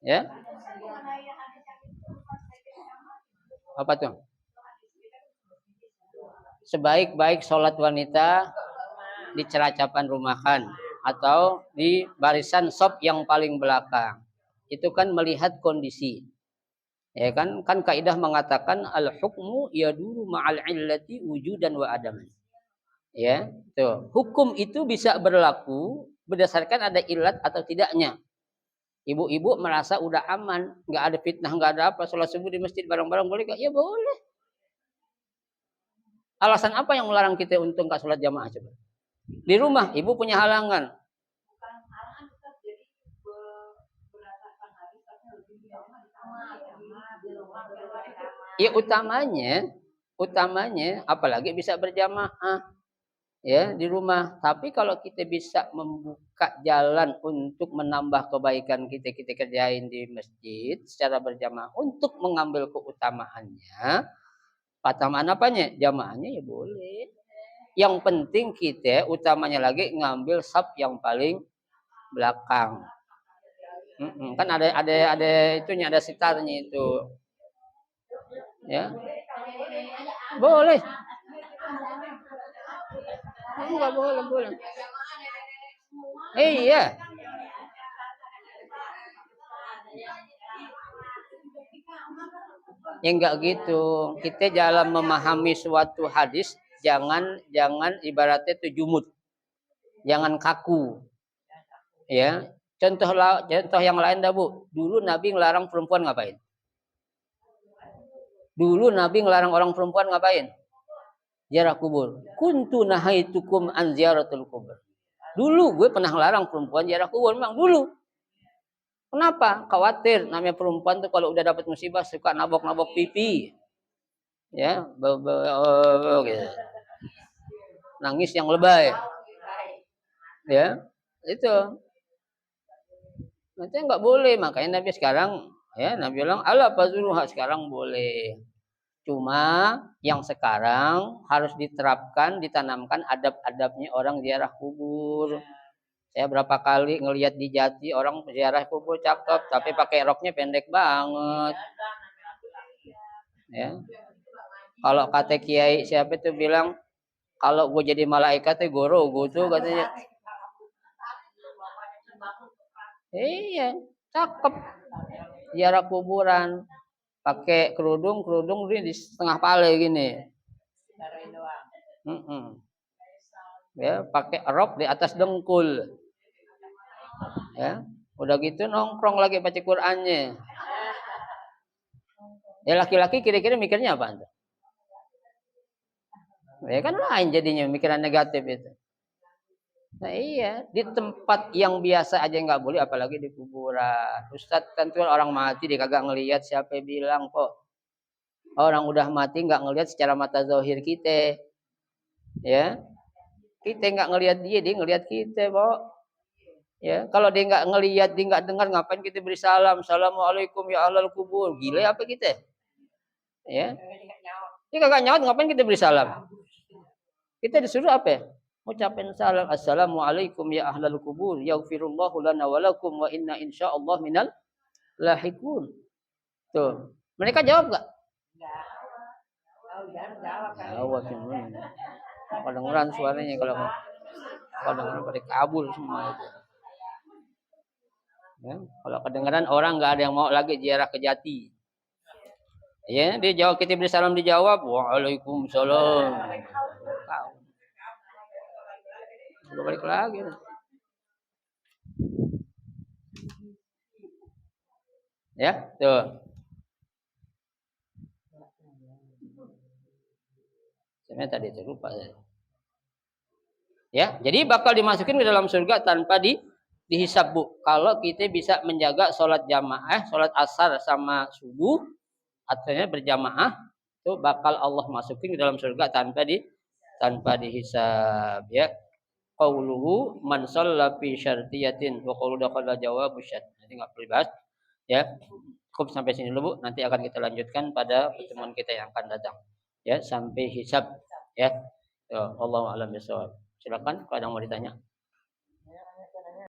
Ya. Apa tuh? Sebaik-baik sholat wanita di ceracapan rumahan atau di barisan sop yang paling belakang. Itu kan melihat kondisi. Ya kan kaidah mengatakan al hukmu yaduru ma'al illati wujudan wa adaman. Ya, tuh. Hukum itu bisa berlaku berdasarkan ada ilat atau tidaknya. Ibu-ibu merasa udah aman, nggak ada fitnah, nggak ada apa, sholat subuh di masjid bareng-bareng boleh gak? Ya boleh. Alasan apa yang melarang kita untuk nggak sholat jamaah coba? Di rumah, ibu punya halangan. Ya utamanya apalagi bisa berjamaah ya di rumah. Tapi kalau kita bisa membuka jalan untuk menambah kebaikan kita kerjain di masjid secara berjamaah untuk mengambil keutamaannya. Keutamaan apanya? Jamaahnya ya boleh. Yang penting kita utamanya lagi ngambil saf yang paling belakang. Kan ada itunya, ada sitarnya itu. Ya. Boleh. Enggak boleh. Iya. Ya enggak gitu. Kita dalam memahami suatu hadis jangan ibaratnya itu jumud. Jangan kaku. Ya. Contoh yang lain dah, Bu. Dulu Nabi ngelarang perempuan ngapain? Dulu Nabi ngelarang orang perempuan ngapain? Ziarah kubur. Kuntu nahaitukum an ziyaratul kubur. Dulu gue pernah ngelarang perempuan ziarah kubur, memang dulu. Kenapa? Khawatir namanya perempuan tuh kalau udah dapat musibah suka nabok-nabok pipi. Ya, gitu. Nangis yang lebay. Ya, itu. Itu nggak boleh, makanya Nabi sekarang ya Nabi bilang ala fazuruha, sekarang boleh. Cuma yang sekarang harus diterapkan, ditanamkan adab-adabnya orang ziarah kubur. Saya berapa kali ngelihat di Jati orang ziarah kubur cakep, tapi pakai roknya pendek banget. Ya. Kalau kata Kiai siapa itu bilang kalau gue jadi malaikat goro gue tuh katanya. Iya, cakep. Ziarah kuburan, pakai kerudung di setengah pale gini. Ya, pakai rok di atas dengkul. Ya, udah gitu nongkrong lagi baca Qur'annya. Ya laki-laki kira-kira mikirnya apa tuh? Ya kan lain jadinya mikiran negatif itu. Nah iya, di tempat yang biasa aja nggak boleh, apalagi di kuburan. Ustadz kan tuh orang mati dia kagak ngelihat, siapa bilang kok orang udah mati nggak ngelihat secara mata zahir kita, ya kita nggak ngelihat dia ngelihat kita, Bo. Ya, kalau dia nggak ngelihat, dia nggak dengar, ngapain kita beri salam? Assalamualaikum ya ahlal kubur. Gila apa kita? Ya. Dia kagak nyaut, ngapain kita beri salam? Kita disuruh apa ya? Ucapin salam. Assalamualaikum ya ahlal kubur. Yaghfirullahu lana wa lakum wa inna insyaallah minal lahikun. Tuh. Mereka jawab enggak? Jawab semua. Kedengeran suaranya kalau kedengeran pada kabur semua itu. Ya, kalau kedengaran orang nggak ada yang mau lagi ziarah ke Jati. Ya, dia jawab, kita beri salam dijawab, waalaikumsalam. Udah balik lagi. Ya, tuh. Sebenarnya tadi itu lupa saya. Ya, jadi bakal dimasukin ke dalam surga tanpa dihisab, Bu. Kalau kita bisa menjaga sholat jamaah, sholat asar sama subuh, artinya berjamaah, itu bakal Allah masukin ke dalam surga tanpa dihisab, ya. Qauluhu man shalla fi syartiyatin wa qaulu dakhala jawabu syart. Nanti enggak perlu bahas, ya. Cukup sampai sini dulu, Bu. Nanti akan kita lanjutkan pada pertemuan kita yang akan datang. Ya, sampai hisab, ya. Wallahu a'lam bishawab. Silakan kalau ada yang mau ditanya.